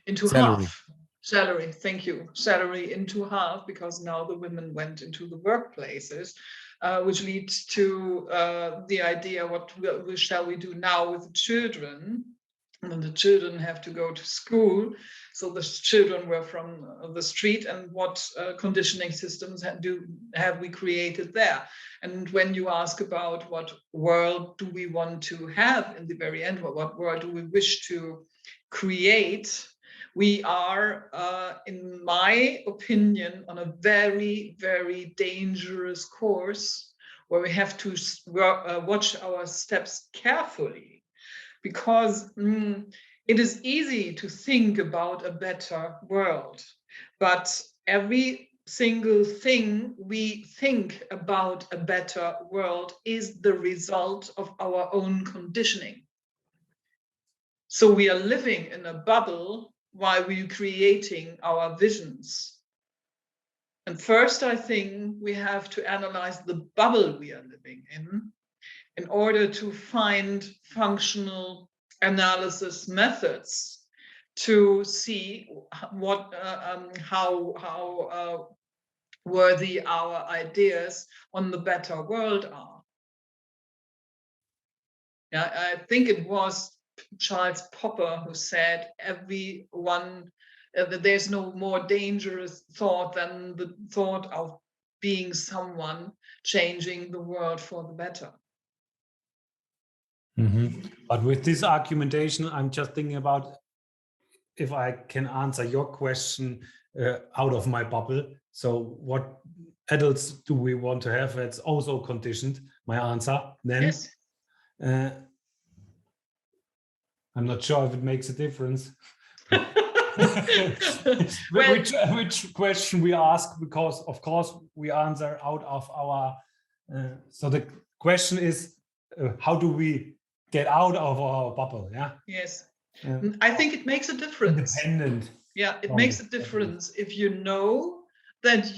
into half. Salary, thank you. Salary into half, because now the women went into the workplaces. which leads to the idea, what shall we do now with the children? And then the children have to go to school. So the children were from the street, and what conditioning systems have we created there? And when you ask about what world do we want to have in the very end, what world do we wish to create, we are, in my opinion, on a very, very dangerous course where we have to watch our steps carefully. Because it is easy to think about a better world, but every single thing we think about a better world is the result of our own conditioning. So we are living in a bubble while we're creating our visions. And first, I think we have to analyze the bubble we are living in order to find functional analysis methods to see what, how worthy our ideas on the better world are. Yeah, I think it was Charles Popper who said, everyone, that there's no more dangerous thought than the thought of being someone changing the world for the better. But with this argumentation, I'm just thinking about if I can answer your question out of my bubble. So what adults do we want to have? It's also conditioned, my answer. Then Yes. I'm not sure if it makes a difference. Well, which question we ask, because of course we answer out of our, so the question is, how do we get out of our bubble? Yeah. Yes. I think it makes a difference. Independent. Yeah, it makes a difference if you know that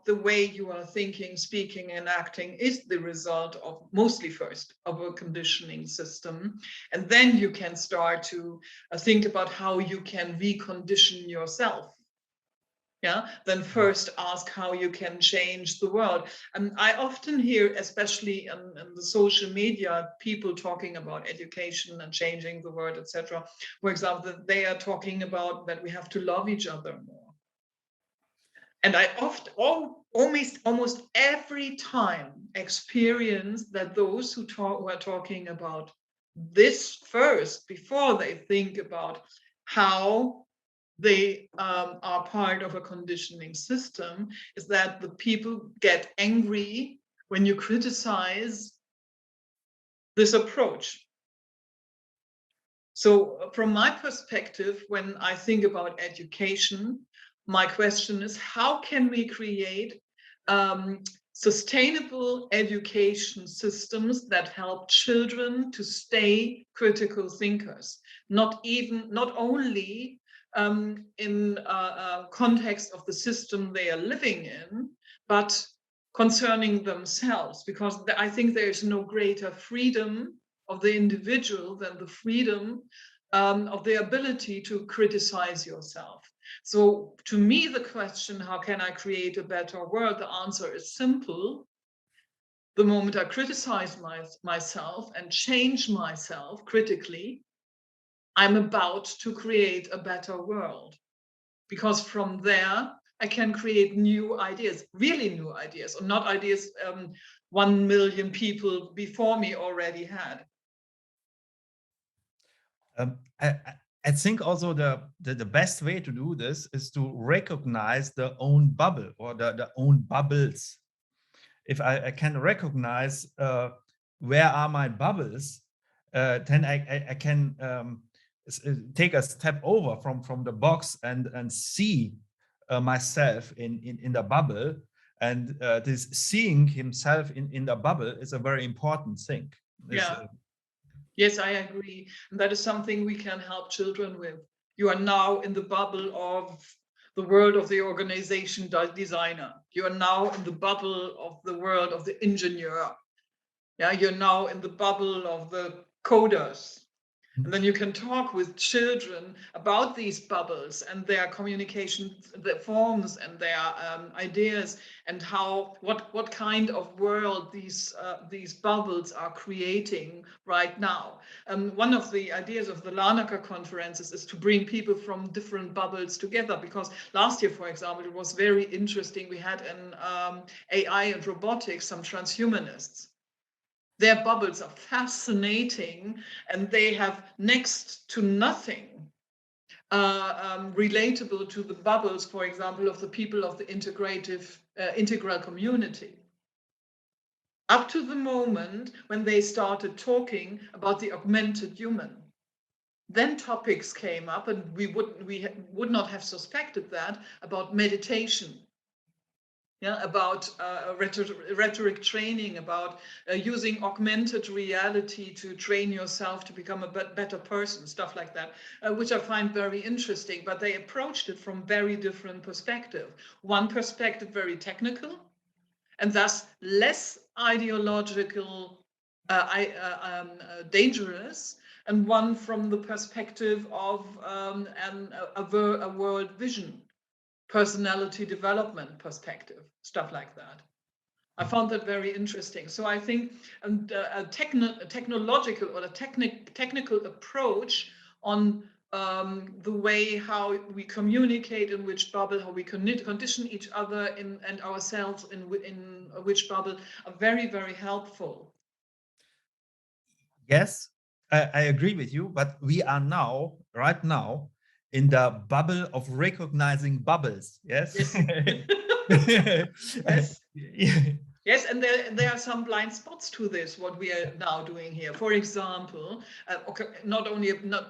the way you are thinking, speaking, and acting is the result of, mostly first, of a conditioning system. And then you can start to think about how you can recondition yourself. Yeah, then first ask how you can change the world. And I often hear, especially in the social media, people talking about education and changing the world, etc. For example, they are talking about that we have to love each other more. And I almost every time experience that those who are talking about this first, before they think about how they are part of a conditioning system, is that the people get angry when you criticize this approach. So from my perspective, when I think about education, my question is, how can we create sustainable education systems that help children to stay critical thinkers, not only in context of the system they are living in, but concerning themselves, because I think there is no greater freedom of the individual than the freedom of the ability to criticize yourself. So to me, the question, how can I create a better world? The answer is simple. The moment I criticize myself and change myself critically, I'm about to create a better world, because from there I can create new ideas, really new ideas, or not ideas 1 million people before me already had. I think also the best way to do this is to recognize the own bubble or the own bubbles. If I can recognize where are my bubbles, then I can take a step over from the box and see myself in the bubble. And this seeing himself in the bubble is a very important thing. Yeah. Yes, I agree. And that is something we can help children with. You are now in the bubble of the world of the organization designer. You are now in the bubble of the world of the engineer. Yeah, you're now in the bubble of the coders. And then you can talk with children about these bubbles and their communication, their forms and their ideas, and how what kind of world these bubbles are creating right now. One of the ideas of the Larnaca-Conferences is to bring people from different bubbles together, because last year, for example, it was very interesting. We had in AI and robotics some transhumanists. Their bubbles are fascinating, and they have next to nothing relatable to the bubbles, for example, of the people of the integral community. Up to the moment when they started talking about the augmented human. Then topics came up, and we would not have suspected that, about meditation. Yeah, about rhetoric training, about using augmented reality to train yourself to become a better person, stuff like that, which I find very interesting. But they approached it from very different perspective. One perspective very technical, and thus less ideological, dangerous, and one from the perspective of a world vision, personality development perspective, stuff like that. I found that very interesting. So I think a technological or a technical approach on the way how we communicate in which bubble, how we condition each other and ourselves in which bubble, are very, very helpful. Yes, I agree with you, but we are now, right now, in the bubble of recognizing bubbles. Yes. Yes. Yes. Yes, and there are some blind spots to this, what we are now doing here. For example, not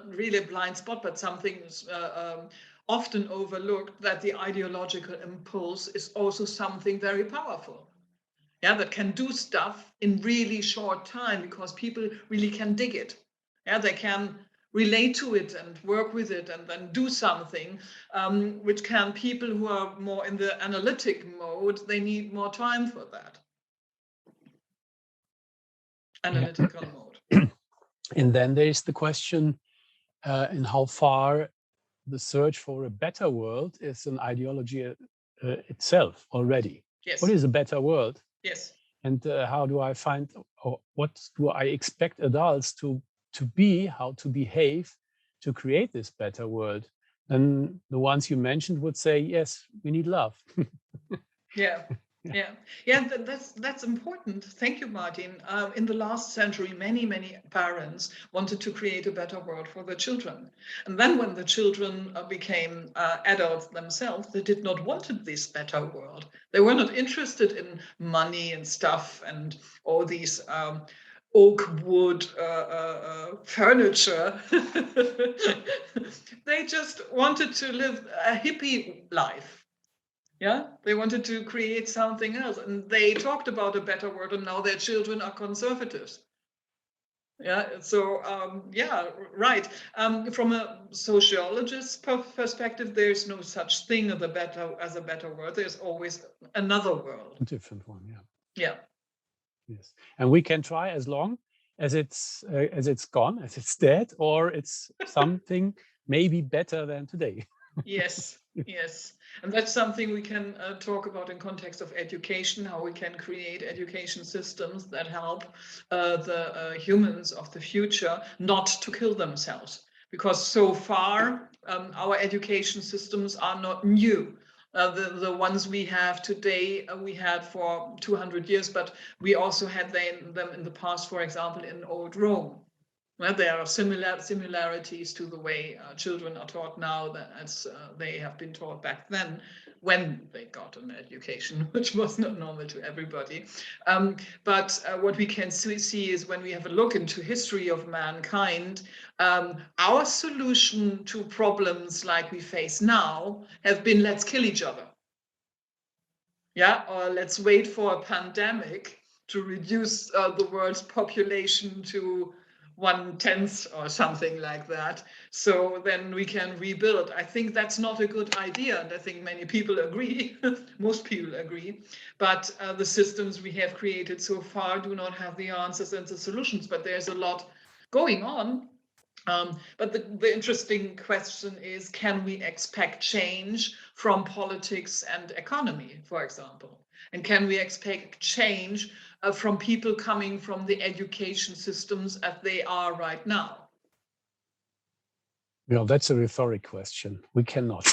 really a blind spot, but something often overlooked, that the ideological impulse is also something very powerful. Yeah, that can do stuff in really short time, because people really can dig it. Yeah, they can relate to it and work with it and then do something, which can people who are more in the analytic mode, they need more time for that. Analytical mode. And then there is the question in how far the search for a better world is an ideology itself already. Yes. What is a better world? Yes. And how do I find, or what do I expect adults to be, how to behave to create this better world? And the ones you mentioned would say, yes, we need love. Yeah. Yeah, that's important. Thank you, Martin. In the last century, many parents wanted to create a better world for their children. And then when the children became adults themselves, they did not want this better world. They were not interested in money and stuff and all these oak wood furniture. They just wanted to live a hippie life. Yeah, they wanted to create something else, and they talked about a better world, and now their children are conservatives. Yeah, so yeah, right. From a sociologist's perspective, there's no such thing as a better world. There's always another world. A different one, yeah. Yeah. Yes, and we can try as long as it's gone, as it's dead, or it's something maybe better than today. Yes, yes. And that's something we can talk about in context of education, how we can create education systems that help the humans of the future not to kill themselves. Because so far, our education systems are not new. The ones we have today, we had for 200 years, but we also had them in the past, for example, in old Rome. Well, there are similarities to the way children are taught now as they have been taught back then when they got an education, which was not normal to everybody. But what we can see is when we have a look into history of mankind, our solution to problems like we face now have been, let's kill each other. Yeah, or let's wait for a pandemic to reduce the world's population to 1/10 or something like that. So then we can rebuild. I think that's not a good idea. And I think many people agree, most people agree. But the systems we have created so far do not have the answers and the solutions. But there's a lot going on. But the interesting question is, can we expect change from politics and economy, for example? And can we expect change from people coming from the education systems as they are right now? Well, that's a rhetoric question. We cannot.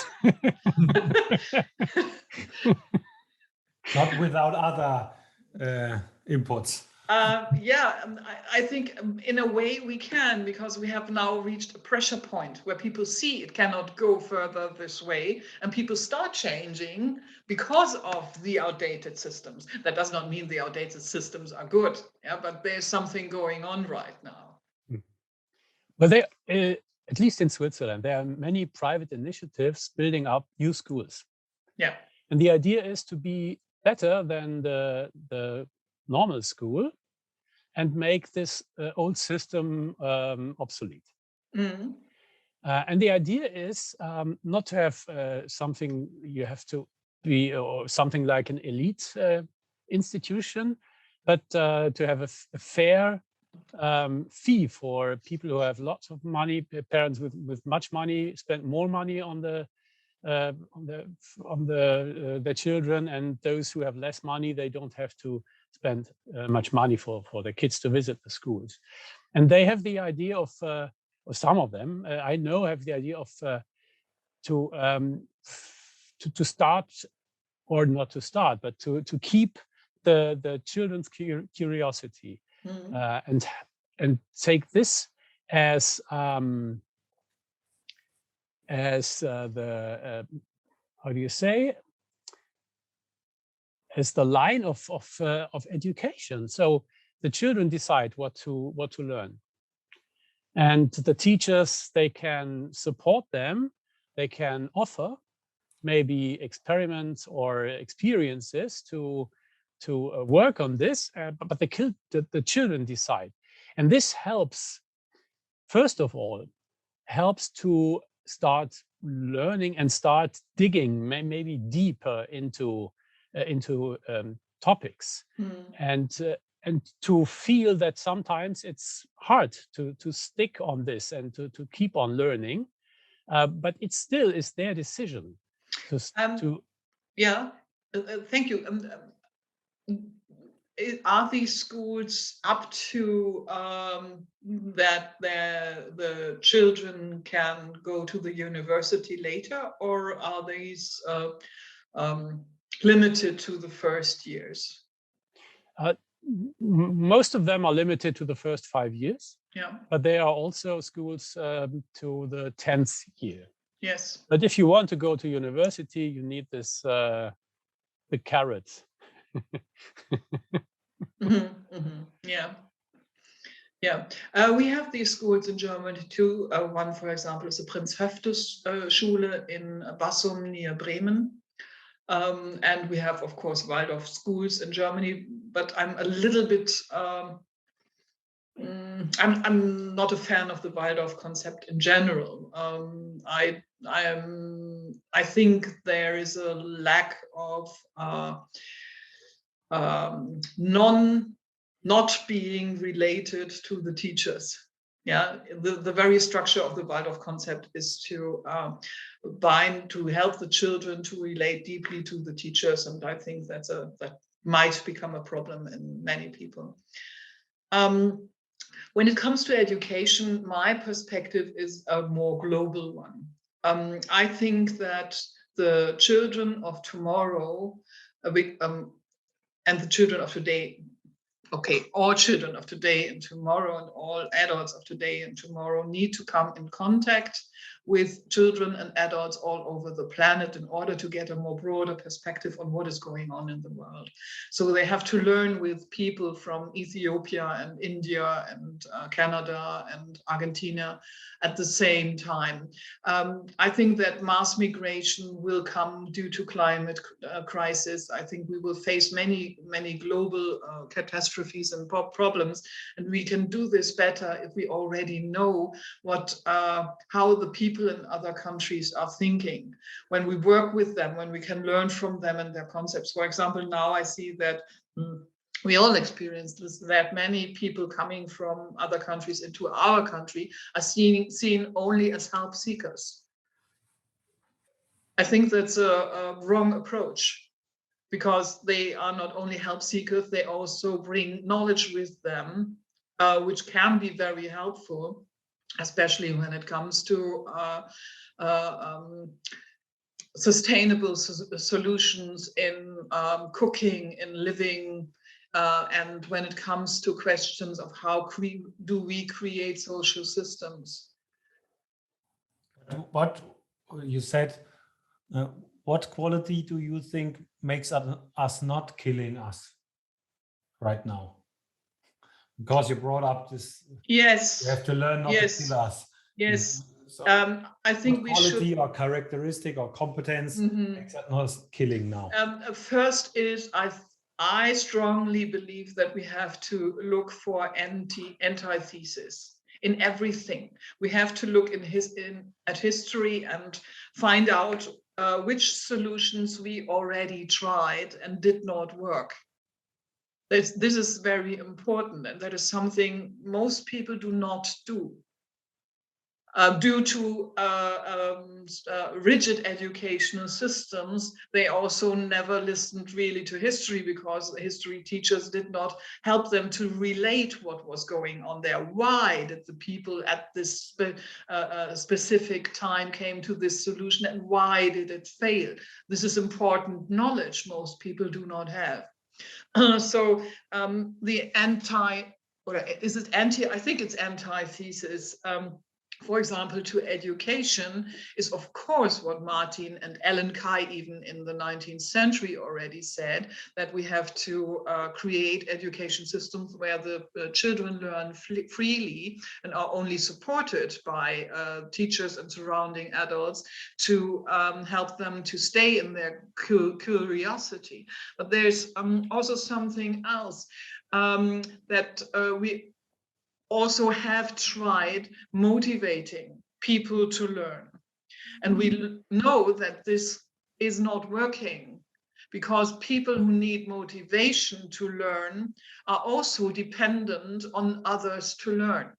Not without other inputs. Yeah, I think in a way we can, because we have now reached a pressure point where people see it cannot go further this way, and people start changing because of the outdated systems. That does not mean the outdated systems are good, yeah, but there's something going on right now. But they, at least in Switzerland, there are many private initiatives building up new schools. Yeah. And the idea is to be better than the normal school and make this old system obsolete. Mm-hmm. And the idea is not to have something you have to be, or something like an elite institution, but to have a fair fee for people who have lots of money. Parents with much money spend more money on their children, and those who have less money, they don't have to spend much money for their kids to visit the schools. And they have the idea of, or some of them I know have the idea of to start, or not to start, but to keep the children's curiosity. Mm-hmm. And take this as the how do you say, as the line of education. So the children decide what to learn, and the teachers, they can support them. They can offer maybe experiments or experiences to work on this, but the children decide. And this helps, first of all, helps to start learning and start digging maybe deeper into topics, and to feel that sometimes it's hard to stick on this and to keep on learning, but it still is their decision to yeah. Thank you. Are these schools up to that the children can go to the university later, or are these limited to the first years? Most of them are limited to the first 5 years. Yeah. But there are also schools to the 10th year. Yes. But if you want to go to university, you need this the carrot. Mm-hmm, mm-hmm. Yeah. Yeah, we have these schools in Germany too. One, for example, is the Prinz-Höftes-Schule in Bassum near Bremen. And we have, of course, Waldorf schools in Germany, but I'm a little bit, I'm not a fan of the Waldorf concept in general. I think there is a lack of not being related to the teachers. Yeah, the very structure of the Waldorf concept is to help the children to relate deeply to the teachers, and I think that might become a problem in many people. When it comes to education, my perspective is a more global one. I think that the children of tomorrow and the children of today, okay, all children of today and tomorrow and all adults of today and tomorrow need to come in contact with children and adults all over the planet in order to get a more broader perspective on what is going on in the world. So they have to learn with people from Ethiopia and India and Canada and Argentina at the same time. I think that mass migration will come due to climate crisis. I think we will face many global catastrophes and problems, and we can do this better if we already know how the people in other countries are thinking. When we work with them, when we can learn from them and their concepts. For example, now I see that we all experience this, that many people coming from other countries into our country are seen only as help seekers. I think that's a wrong approach, because they are not only help seekers, they also bring knowledge with them, which can be very helpful, especially when it comes to sustainable solutions in cooking, in living, and when it comes to questions of how do we create social systems. What you said, what quality do you think makes us not killing us right now? Because you brought up this. Yes. We have to learn not to kill us. Yes. So I think we should. Quality or characteristic or competence makes us not killing now. First is I strongly believe that we have to look for antithesis in everything. We have to look at history and find out which solutions we already tried and did not work. This is very important, and that is something most people do not do. Due to rigid educational systems, they also never listened really to history, because the history teachers did not help them to relate what was going on there. Why did the people at this specific time came to this solution, and why did it fail? This is important knowledge most people do not have. So the I think it's antithesis. For example, to education is, of course, what Martin and Ellen Kay even in the 19th century already said, that we have to create education systems where the children learn freely and are only supported by teachers and surrounding adults to help them to stay in their curiosity. But there's also something else that we also have tried motivating people to learn. And we know that this is not working, because people who need motivation to learn are also dependent on others to learn.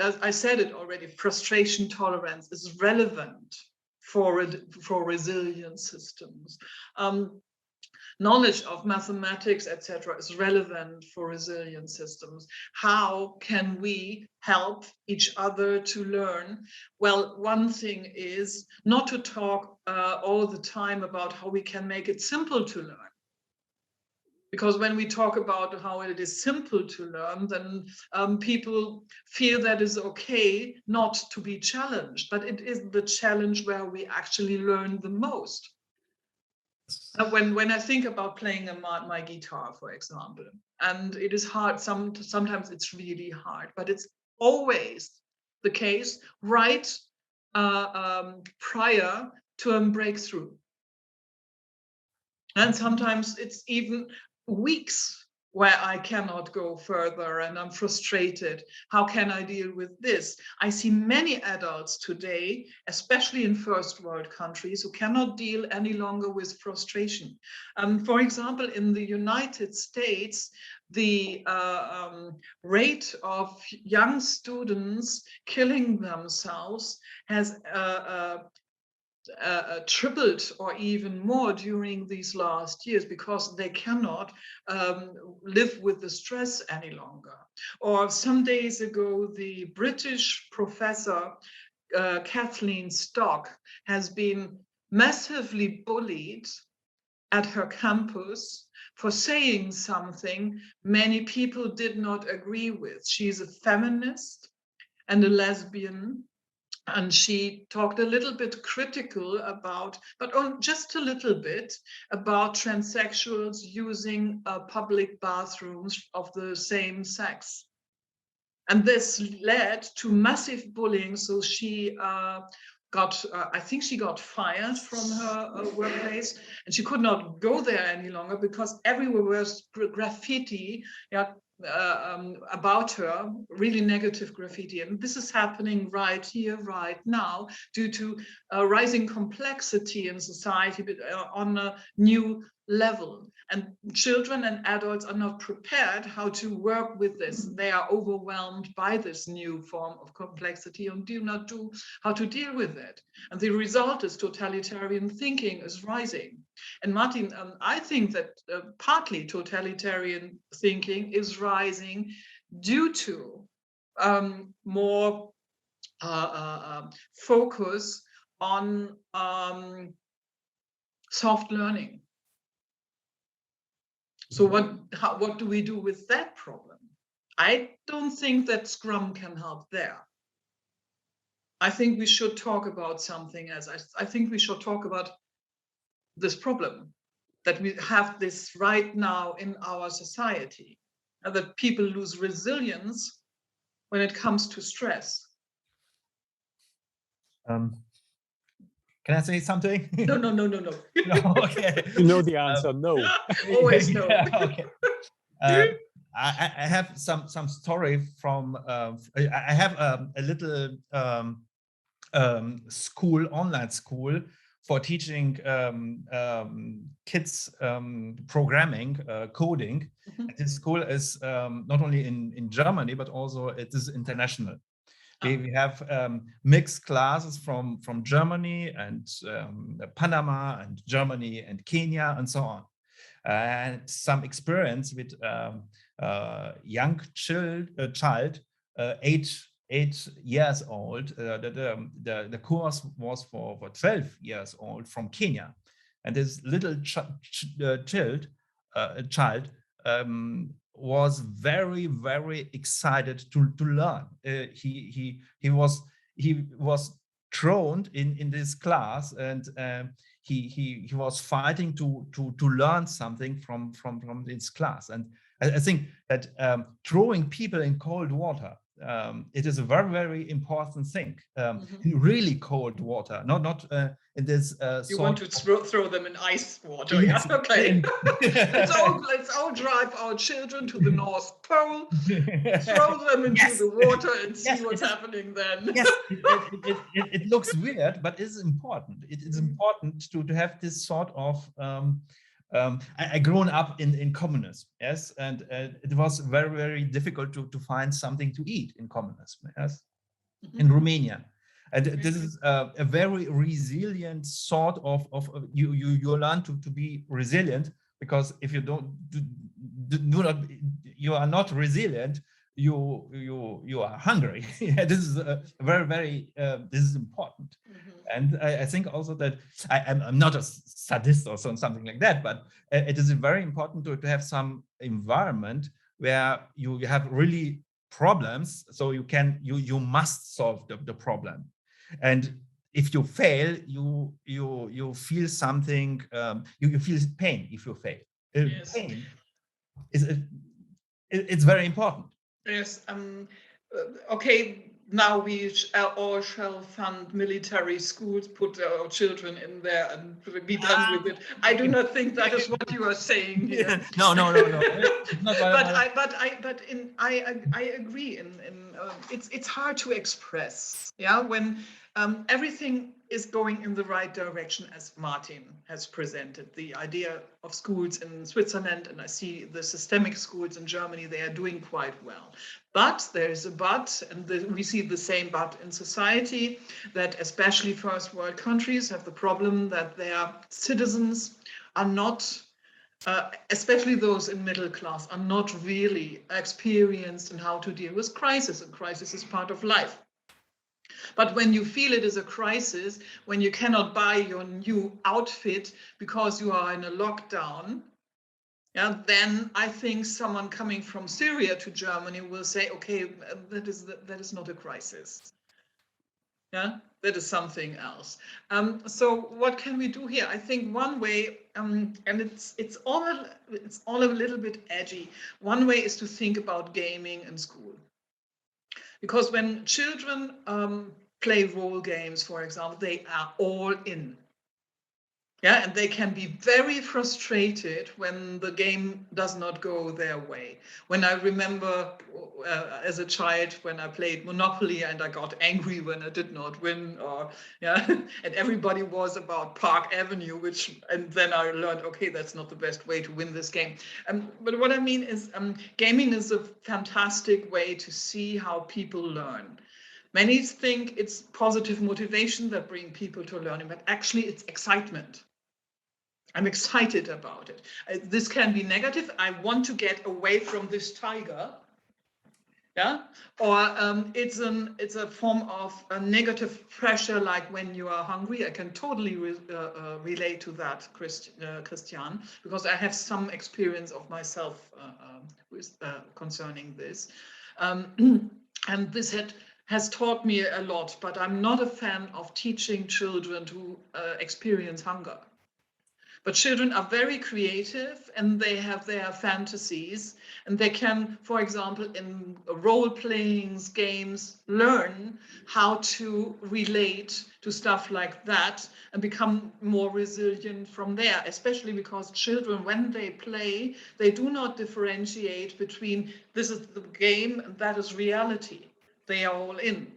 As I said it already, frustration tolerance is relevant for resilient systems. Knowledge of mathematics, etc., is relevant for resilient systems. How can we help each other to learn? Well, one thing is not to talk all the time about how we can make it simple to learn. Because when we talk about how it is simple to learn, then people feel that it's okay not to be challenged, but it is the challenge where we actually learn the most. When I think about playing my guitar, for example, and it is hard, sometimes it's really hard, but it's always the case right prior to a breakthrough. And sometimes it's even weeks where I cannot go further and I'm frustrated. How can I deal with this? I see many adults today, especially in first world countries, who cannot deal any longer with frustration. For example, in the United States, the rate of young students killing themselves has tripled or even more during these last years, because they cannot live with the stress any longer. Or some days ago, the British professor Kathleen Stock has been massively bullied at her campus for saying something many people did not agree with. She's a feminist and a lesbian. And she talked a little bit critical about, but just a little bit, about transsexuals using public bathrooms of the same sex. And this led to massive bullying. So she I think she got fired from her workplace, and she could not go there any longer, because everywhere was graffiti, about her, really negative graffiti. And this is happening right here, right now, due to rising complexity in society, but on a new level. And children and adults are not prepared how to work with this. They are overwhelmed by this new form of complexity and do not know how to deal with it. And the result is totalitarian thinking is rising. And Martin, I think that partly totalitarian thinking is rising due to more focus on soft learning. So what do we do with that problem? I don't think that Scrum can help there. I think we should talk about something else. I think we should talk about this problem that we have this right now in our society, that people lose resilience when it comes to stress. Can I say something? No. No, okay. You know the answer, no. Always no. Yeah, okay. I have some story from. I have a little school, online school for teaching kids programming, coding. Mhm. And this school is not only in Germany but also it is international. We have mixed classes from Germany and Panama and Germany and Kenya and so on. And some experience with young child, 8 years old. The course was for 12 years old from Kenya, and this little child was very excited to learn. He was thrown in this class, and he was fighting to learn something from this class. And I think that throwing people in cold water, it is a very important thing. In really cold water, not in this. You want to throw them in ice water? Yes. Yeah? Okay. let's all drive our children to the North Pole, throw them into the water, and see what's happening then. Yes, it looks weird, but it's important. It is important to have this sort of. I grown up in communism, yes, and it was very difficult to find something to eat in communism, yes, in Romania. And this is a very resilient sort of you learn to be resilient, because if you you are not resilient, you are hungry. Yeah, this is very this is important. And I think also that I'm not a sadist or something like that, but it is very important to have some environment where you have really problems, so you must solve the problem. And if you fail, you feel something. You feel pain if you fail. Yes. Pain it's very important. Yes. Okay. Now we all shall fund military schools, put our children in there, and be done with it. I do not think that is what you are saying here. No. I agree. It's hard to express. Yeah, when everything is going in the right direction, as Martin has presented, the idea of schools in Switzerland, and I see the systemic schools in Germany, they are doing quite well. But there's a but, and we see the same but in society, that especially first world countries have the problem that their citizens are not, especially those in middle class, are not really experienced in how to deal with crisis, and crisis is part of life. But when you feel it is a crisis, when you cannot buy your new outfit because you are in a lockdown, yeah, then I think someone coming from Syria to Germany will say, okay, that is not a crisis. Yeah, that is something else. So what can we do here? I think one way, and it's all a little bit edgy. One way is to think about gaming in school. Because when children play role games, for example, they are all in. Yeah, and they can be very frustrated when the game does not go their way. When I remember as a child, when I played Monopoly and I got angry when I did not win, or yeah, and everybody was about Park Avenue, and then I learned, okay, that's not the best way to win this game. But what I mean is, gaming is a fantastic way to see how people learn. Many think it's positive motivation that bring people to learning, but actually it's excitement. I'm excited about it. This can be negative. I want to get away from this tiger. Yeah, or it's a form of a negative pressure, like when you are hungry. I can totally relate to that, Christian, because I have some experience of myself concerning this, and this has taught me a lot. But I'm not a fan of teaching children to experience hunger. But children are very creative and they have their fantasies, and they can, for example, in role-playing games, learn how to relate to stuff like that and become more resilient from there, especially because children, when they play, they do not differentiate between this is the game and that is reality. They are all in.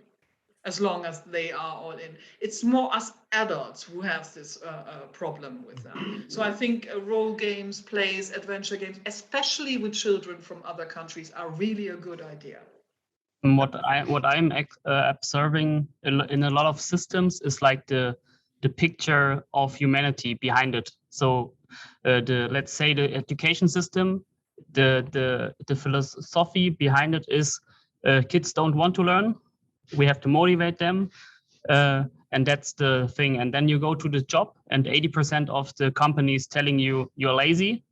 As long as they are all in. It's more us adults who have this problem with them. So I think role games, plays, adventure games, especially with children from other countries, are really a good idea. What I'm observing in a lot of systems is like the picture of humanity behind it. So let's say the education system, the philosophy behind it is kids don't want to learn. We have to motivate them, and that's the thing. And then you go to the job, and 80% of the companies telling you you're lazy.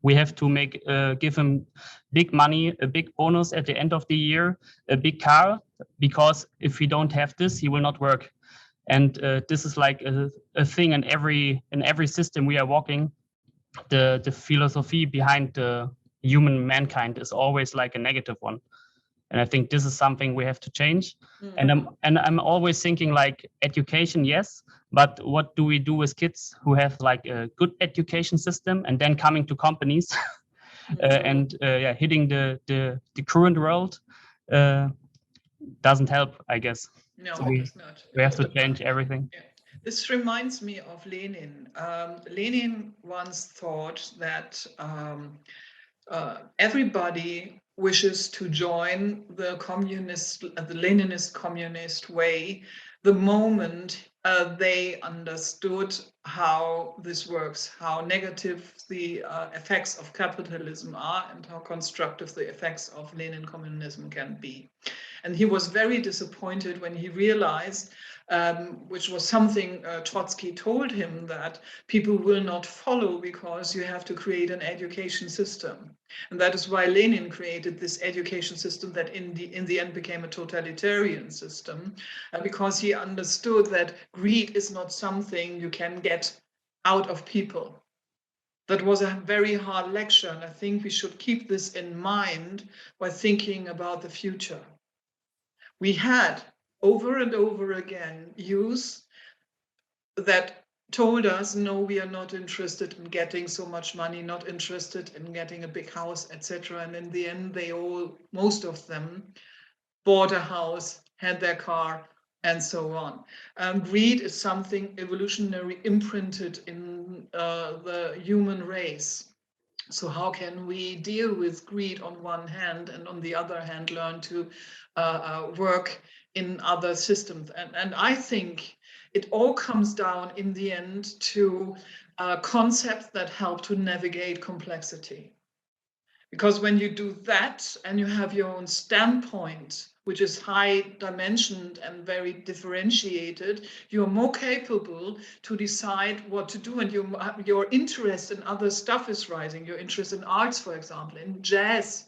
We have to give him big money, a big bonus at the end of the year, a big car, because if we don't have this, he will not work. And this is like a thing in every system we are walking. The philosophy behind the human mankind is always like a negative one. And I think this is something we have to change. Mm. And I'm always thinking like education, yes, but what do we do with kids who have like a good education system and then coming to companies and hitting the current world doesn't help, I guess. No, so it does not. We have to change everything. Yeah. This reminds me of Lenin. Lenin once thought that everybody wishes to join the Leninist communist way the moment they understood how this works, how negative the effects of capitalism are and how constructive the effects of Lenin communism can be. And he was very disappointed when he realized, which was something Trotsky told him, that people will not follow because you have to create an education system. And that is why Lenin created this education system that in the end became a totalitarian system, because he understood that greed is not something you can get out of people. That was a very hard lecture, and I think we should keep this in mind while thinking about the future. We had over and over again youth that told us, no, we are not interested in getting so much money, not interested in getting a big house, etc. And in the end, most of them bought a house, had their car, and so on. Greed is something evolutionary imprinted in the human race. So how can we deal with greed on one hand and on the other hand learn to work in other systems? And I think it all comes down in the end to concepts that help to navigate complexity. Because when you do that and you have your own standpoint, which is high dimensioned and very differentiated, you're more capable to decide what to do, and your interest in other stuff is rising. Your interest in arts, for example, in jazz.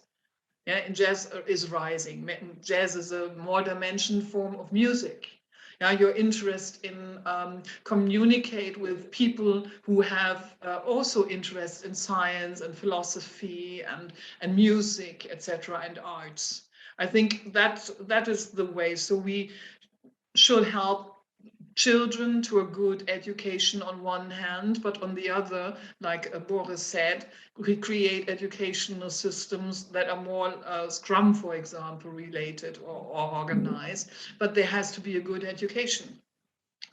Yeah, in jazz is rising. Jazz is a more dimensioned form of music. Yeah, your interest in communicate with people who have also interest in science and philosophy and music, etc., and arts. I think that is the way. So we should help children to a good education on one hand, but on the other, like Boris said, we create educational systems that are more Scrum, for example, related or organized, but there has to be a good education.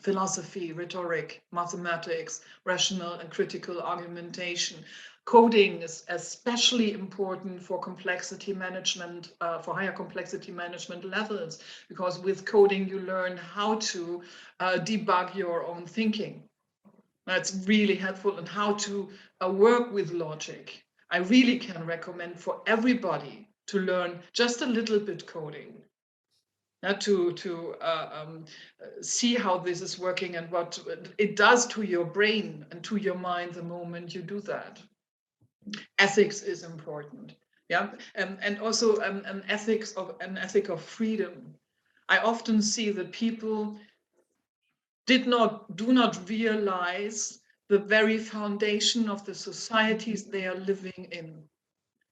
Philosophy, rhetoric, mathematics, rational and critical argumentation. Coding is especially important for complexity management, for higher complexity management levels, because with coding you learn how to debug your own thinking. That's really helpful, and how to work with logic. I really can recommend for everybody to learn just a little bit coding. To see how this is working and what it does to your brain and to your mind the moment you do that. Ethics is important, yeah, and also an ethic of freedom. I often see that people do not realize the very foundation of the societies they are living in.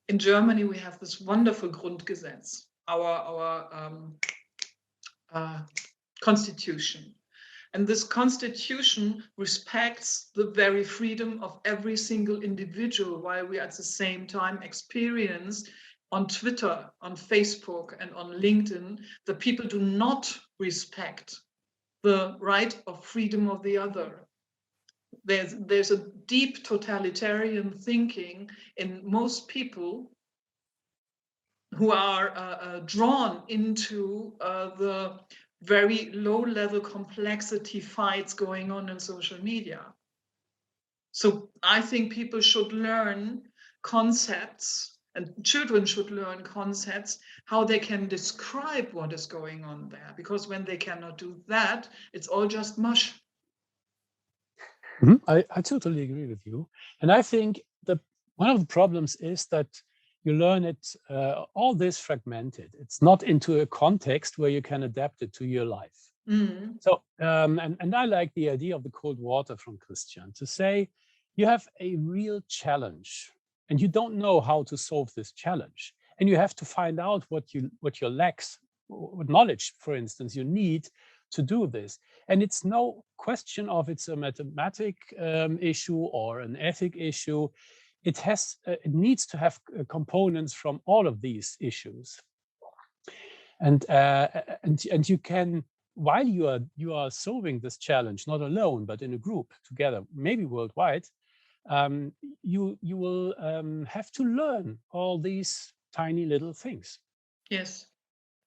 In Germany, we have this wonderful Grundgesetz, our constitution. And this constitution respects the very freedom of every single individual, while we at the same time experience on Twitter, on Facebook, and on LinkedIn that people do not respect the right of freedom of the other. There's a deep totalitarian thinking in most people who are drawn into the very low-level complexity fights going on in social media. So I think people should learn concepts, and children should learn concepts, how they can describe what is going on there. Because when they cannot do that, it's all just mush. I totally agree with you. And I think that one of the problems is that you learn it, all this fragmented. It's not into a context where you can adapt it to your life. Mm. So, and I like the idea of the cold water from Christian, to say you have a real challenge and you don't know how to solve this challenge. And you have to find out what your lacks, what knowledge, for instance, you need to do this. And it's no question of it's a mathematic issue or an ethic issue. It needs to have components from all of these issues, and you can, while you are solving this challenge, not alone but in a group together, maybe worldwide, you will have to learn all these tiny little things. Yes.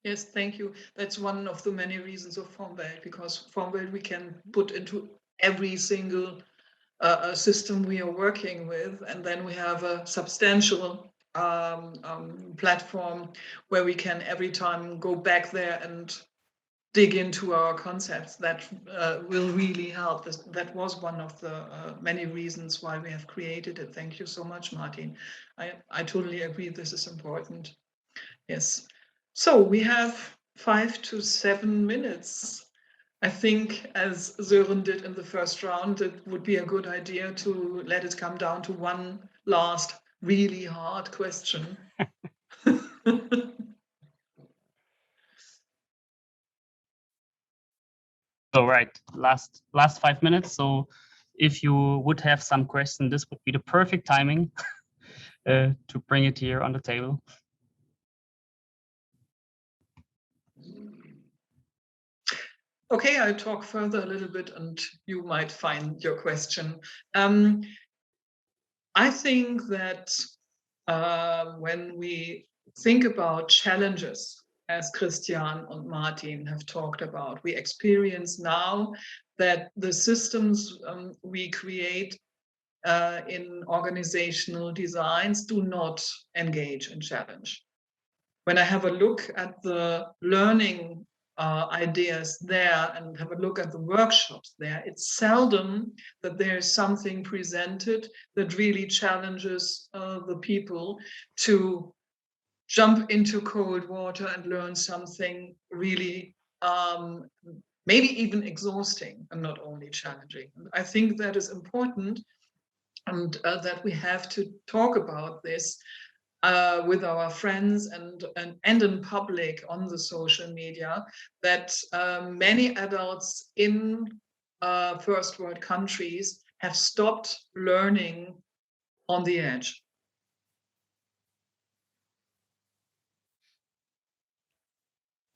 Yes, thank you. That's one of the many reasons of FORMWELT, because FORMWELT we can put into every single system we are working with, and then we have a substantial platform where we can every time go back there and dig into our concepts. That will really help. That was one of the many reasons why we have created it. Thank you so much, Martin. I totally agree, this is important. Yes. So we have 5 to 7 minutes. I think, as Sören did in the first round, it would be a good idea to let it come down to one last really hard question. So right, last 5 minutes. So if you would have some question, this would be the perfect timing to bring it here on the table. Okay, I'll talk further a little bit and you might find your question. I think that when we think about challenges, as Christian and Martin have talked about, we experience now that the systems we create in organizational designs do not engage in challenge. When I have a look at the learning ideas there and have a look at the workshops there, it's seldom that there's something presented that really challenges the people to jump into cold water and learn something really maybe even exhausting and not only challenging. I think that is important, and that we have to talk about this. with our friends and in public on the social media, that many adults in first world countries have stopped learning on the edge.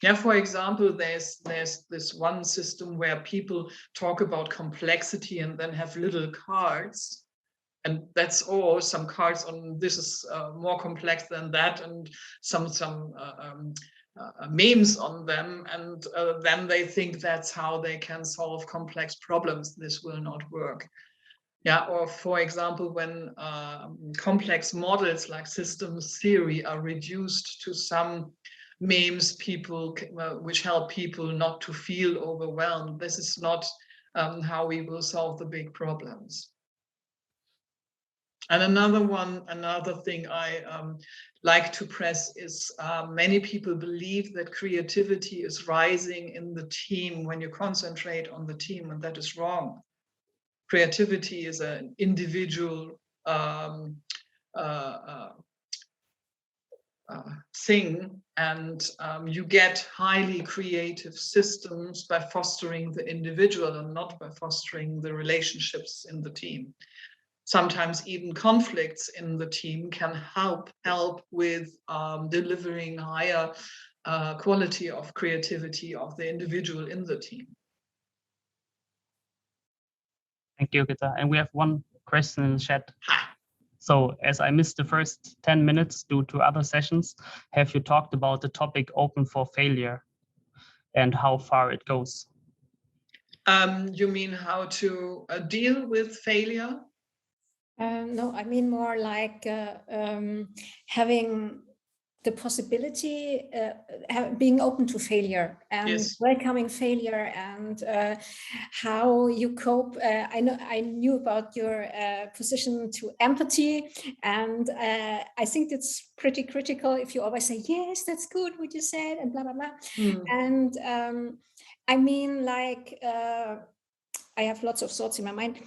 Yeah, for example, there's this one system where people talk about complexity and then have little cards, and that's all. Some cards on this is more complex than that, and some memes on them, and then they think that's how they can solve complex problems. This will not work. Yeah, or for example, when complex models like systems theory are reduced to some memes, which help people not to feel overwhelmed. This is not how we will solve the big problems. And another thing I like to press is many people believe that creativity is rising in the team when you concentrate on the team, and that is wrong. Creativity is an individual thing, and you get highly creative systems by fostering the individual and not by fostering the relationships in the team. Sometimes even conflicts in the team can help with delivering higher quality of creativity of the individual in the team. Thank you, Gitta. And we have one question in the chat. So as I missed the first 10 minutes due to other sessions, have you talked about the topic open for failure and how far it goes? You mean how to deal with failure? No, I mean more like having the possibility, being open to failure and Yes. welcoming failure, and how you cope. I knew about your position to empathy, and I think it's pretty critical if you always say, yes, that's good what you said, and blah, blah, blah. And I mean, like, I have lots of thoughts in my mind,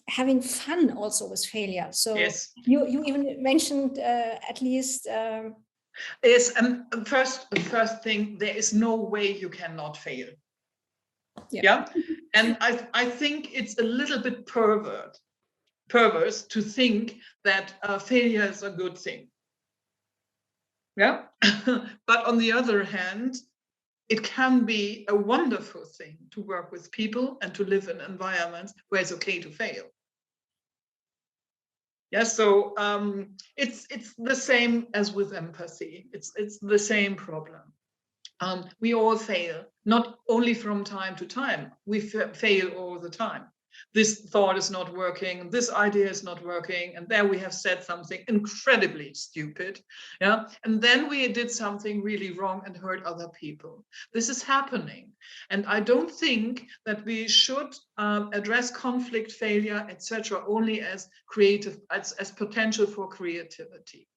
having fun also with failure. So yes. you even mentioned at least... Yes, first thing, there is no way you cannot fail. Yeah. And I think it's a little bit perverse to think that failure is a good thing. Yeah. But on the other hand, it can be a wonderful thing to work with people and to live in environments where it's okay to fail. Yeah, so it's the same as with empathy. It's the same problem. We all fail, not only from time to time. We fail all the time. This thought is not working. This idea is not working, and there we have said something incredibly stupid. Yeah, and then we did something really wrong and hurt other people. This is happening, and I don't think that we should address conflict, failure, etc. only as creative, as potential for creativity.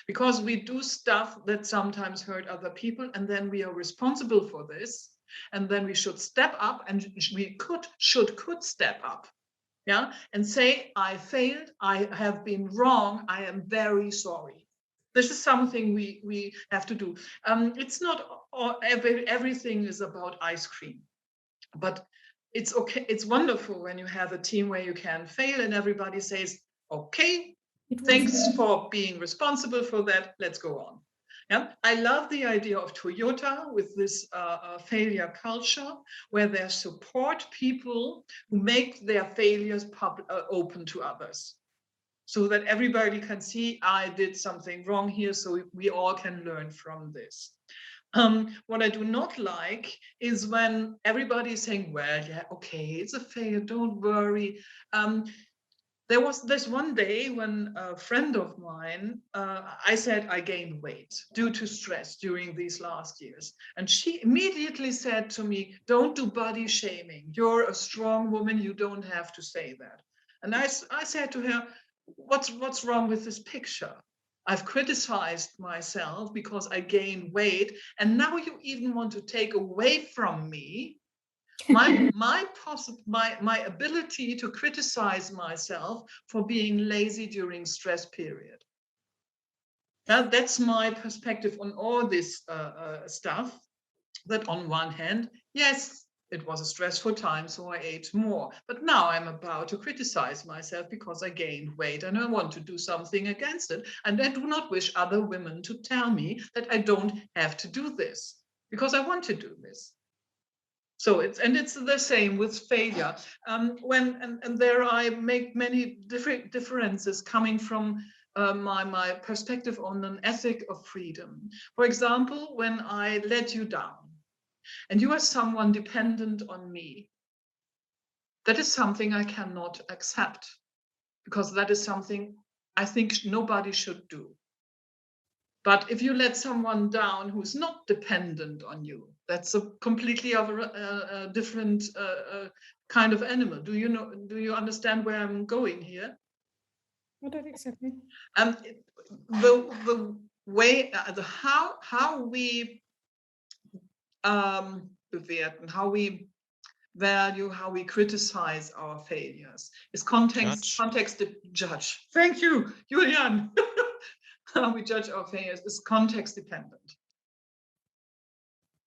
Because we do stuff that sometimes hurt other people, and then we are responsible for this, and then we should step up, and we could step up, yeah, and say, I failed, I have been wrong, I am very sorry. This is something we have to do. It's not everything is about ice cream, but it's okay. It's wonderful when you have a team where you can fail and everybody says, okay, thanks for being responsible for that. Let's go on. Yeah, I love the idea of Toyota with this failure culture, where they support people who make their failures open to others, so that everybody can see, I did something wrong here, so we all can learn from this. What I do not like is when everybody is saying, well, yeah, okay, it's a failure, don't worry. There was this one day when a friend of mine, I said I gained weight due to stress during these last years. And she immediately said to me, don't do body shaming. You're a strong woman, you don't have to say that. And I said to her, what's wrong with this picture? I've criticized myself because I gained weight, and now you even want to take away from me my ability to criticize myself for being lazy during stress period. Now, that's my perspective on all this stuff, that on one hand, yes, it was a stressful time, so I ate more. But now I'm about to criticize myself because I gained weight and I want to do something against it. And I do not wish other women to tell me that I don't have to do this because I want to do this. So it's the same with failure. And there I make many different differences coming from my perspective on an ethic of freedom. For example, when I let you down and you are someone dependent on me, that is something I cannot accept, because that is something I think nobody should do. But if you let someone down who's not dependent on you, that's a completely a different kind of animal. Do you understand where I'm going here? What exactly? The way, how we bewerten, how we value, how we criticize our failures is context judge. Thank you, Julian. How we judge our failures is context dependent.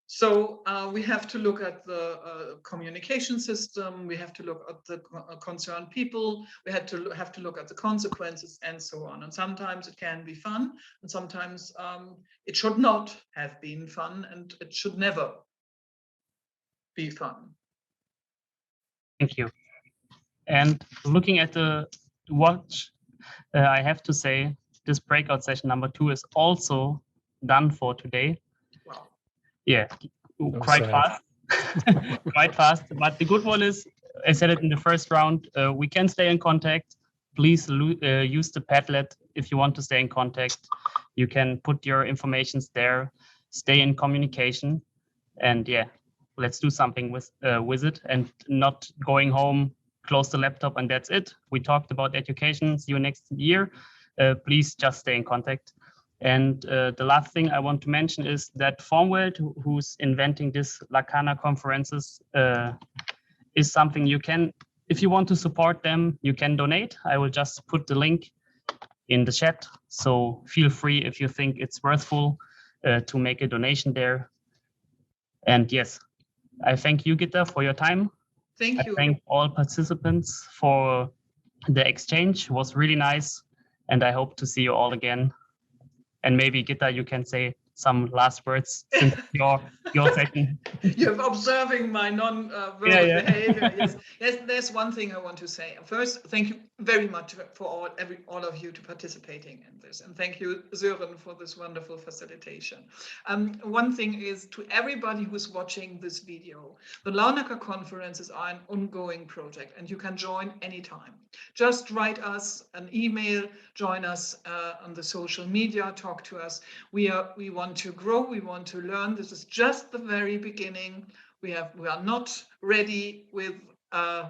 So we have to look at the communication system, we have to look at the concerned people, we have to look at the consequences and so on. And sometimes it can be fun, and sometimes it should not have been fun, and it should never be fun. Thank you. And looking at the watch, I have to say this breakout session number 2 is also done for today. Wow. Yeah, quite fast. Quite fast. But the good one is, I said it in the first round, we can stay in contact. Please use the Padlet if you want to stay in contact. You can put your informations there, stay in communication, and yeah, let's do something with it, and not going home, close the laptop, and that's it. We talked about education. See you next year. Please just stay in contact. And the last thing I want to mention is that FORMWELT, who's inventing this Larnaca-Conferences, is something you can, if you want to support them, you can donate. I will just put the link in the chat. So feel free if you think it's worthwhile to make a donation there. And yes, I thank you, Gitta, for your time. Thank you. I thank all participants for the exchange. It was really nice. And I hope to see you all again. And maybe, Gitta, you can say some last words since your session. You're observing my non-verbal behavior. Yes, there's one thing I want to say. First, thank you very much for all of you to participating in this, and thank you, Sören, for this wonderful facilitation. One thing is, to everybody who's watching this video, the Larnaca-Conferences are an ongoing project, and you can join anytime. Just write us an email, join us on the social media, talk to us. We want to grow, we want to learn. This is just the very beginning. We are not ready with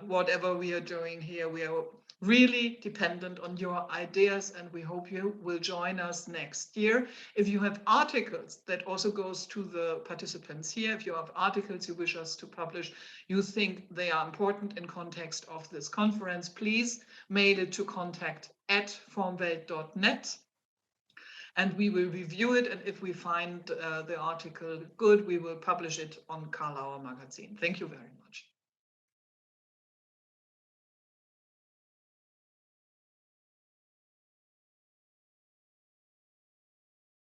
whatever we are doing here. We are really dependent on your ideas, and we hope you will join us next year. If you have articles, that also goes to the participants here. If you have articles you wish us to publish, you think they are important in context of this conference, please mail it to contact@formwelt.net. And we will review it, and if we find the article good, we will publish it on Karlauer magazine. Thank you very much.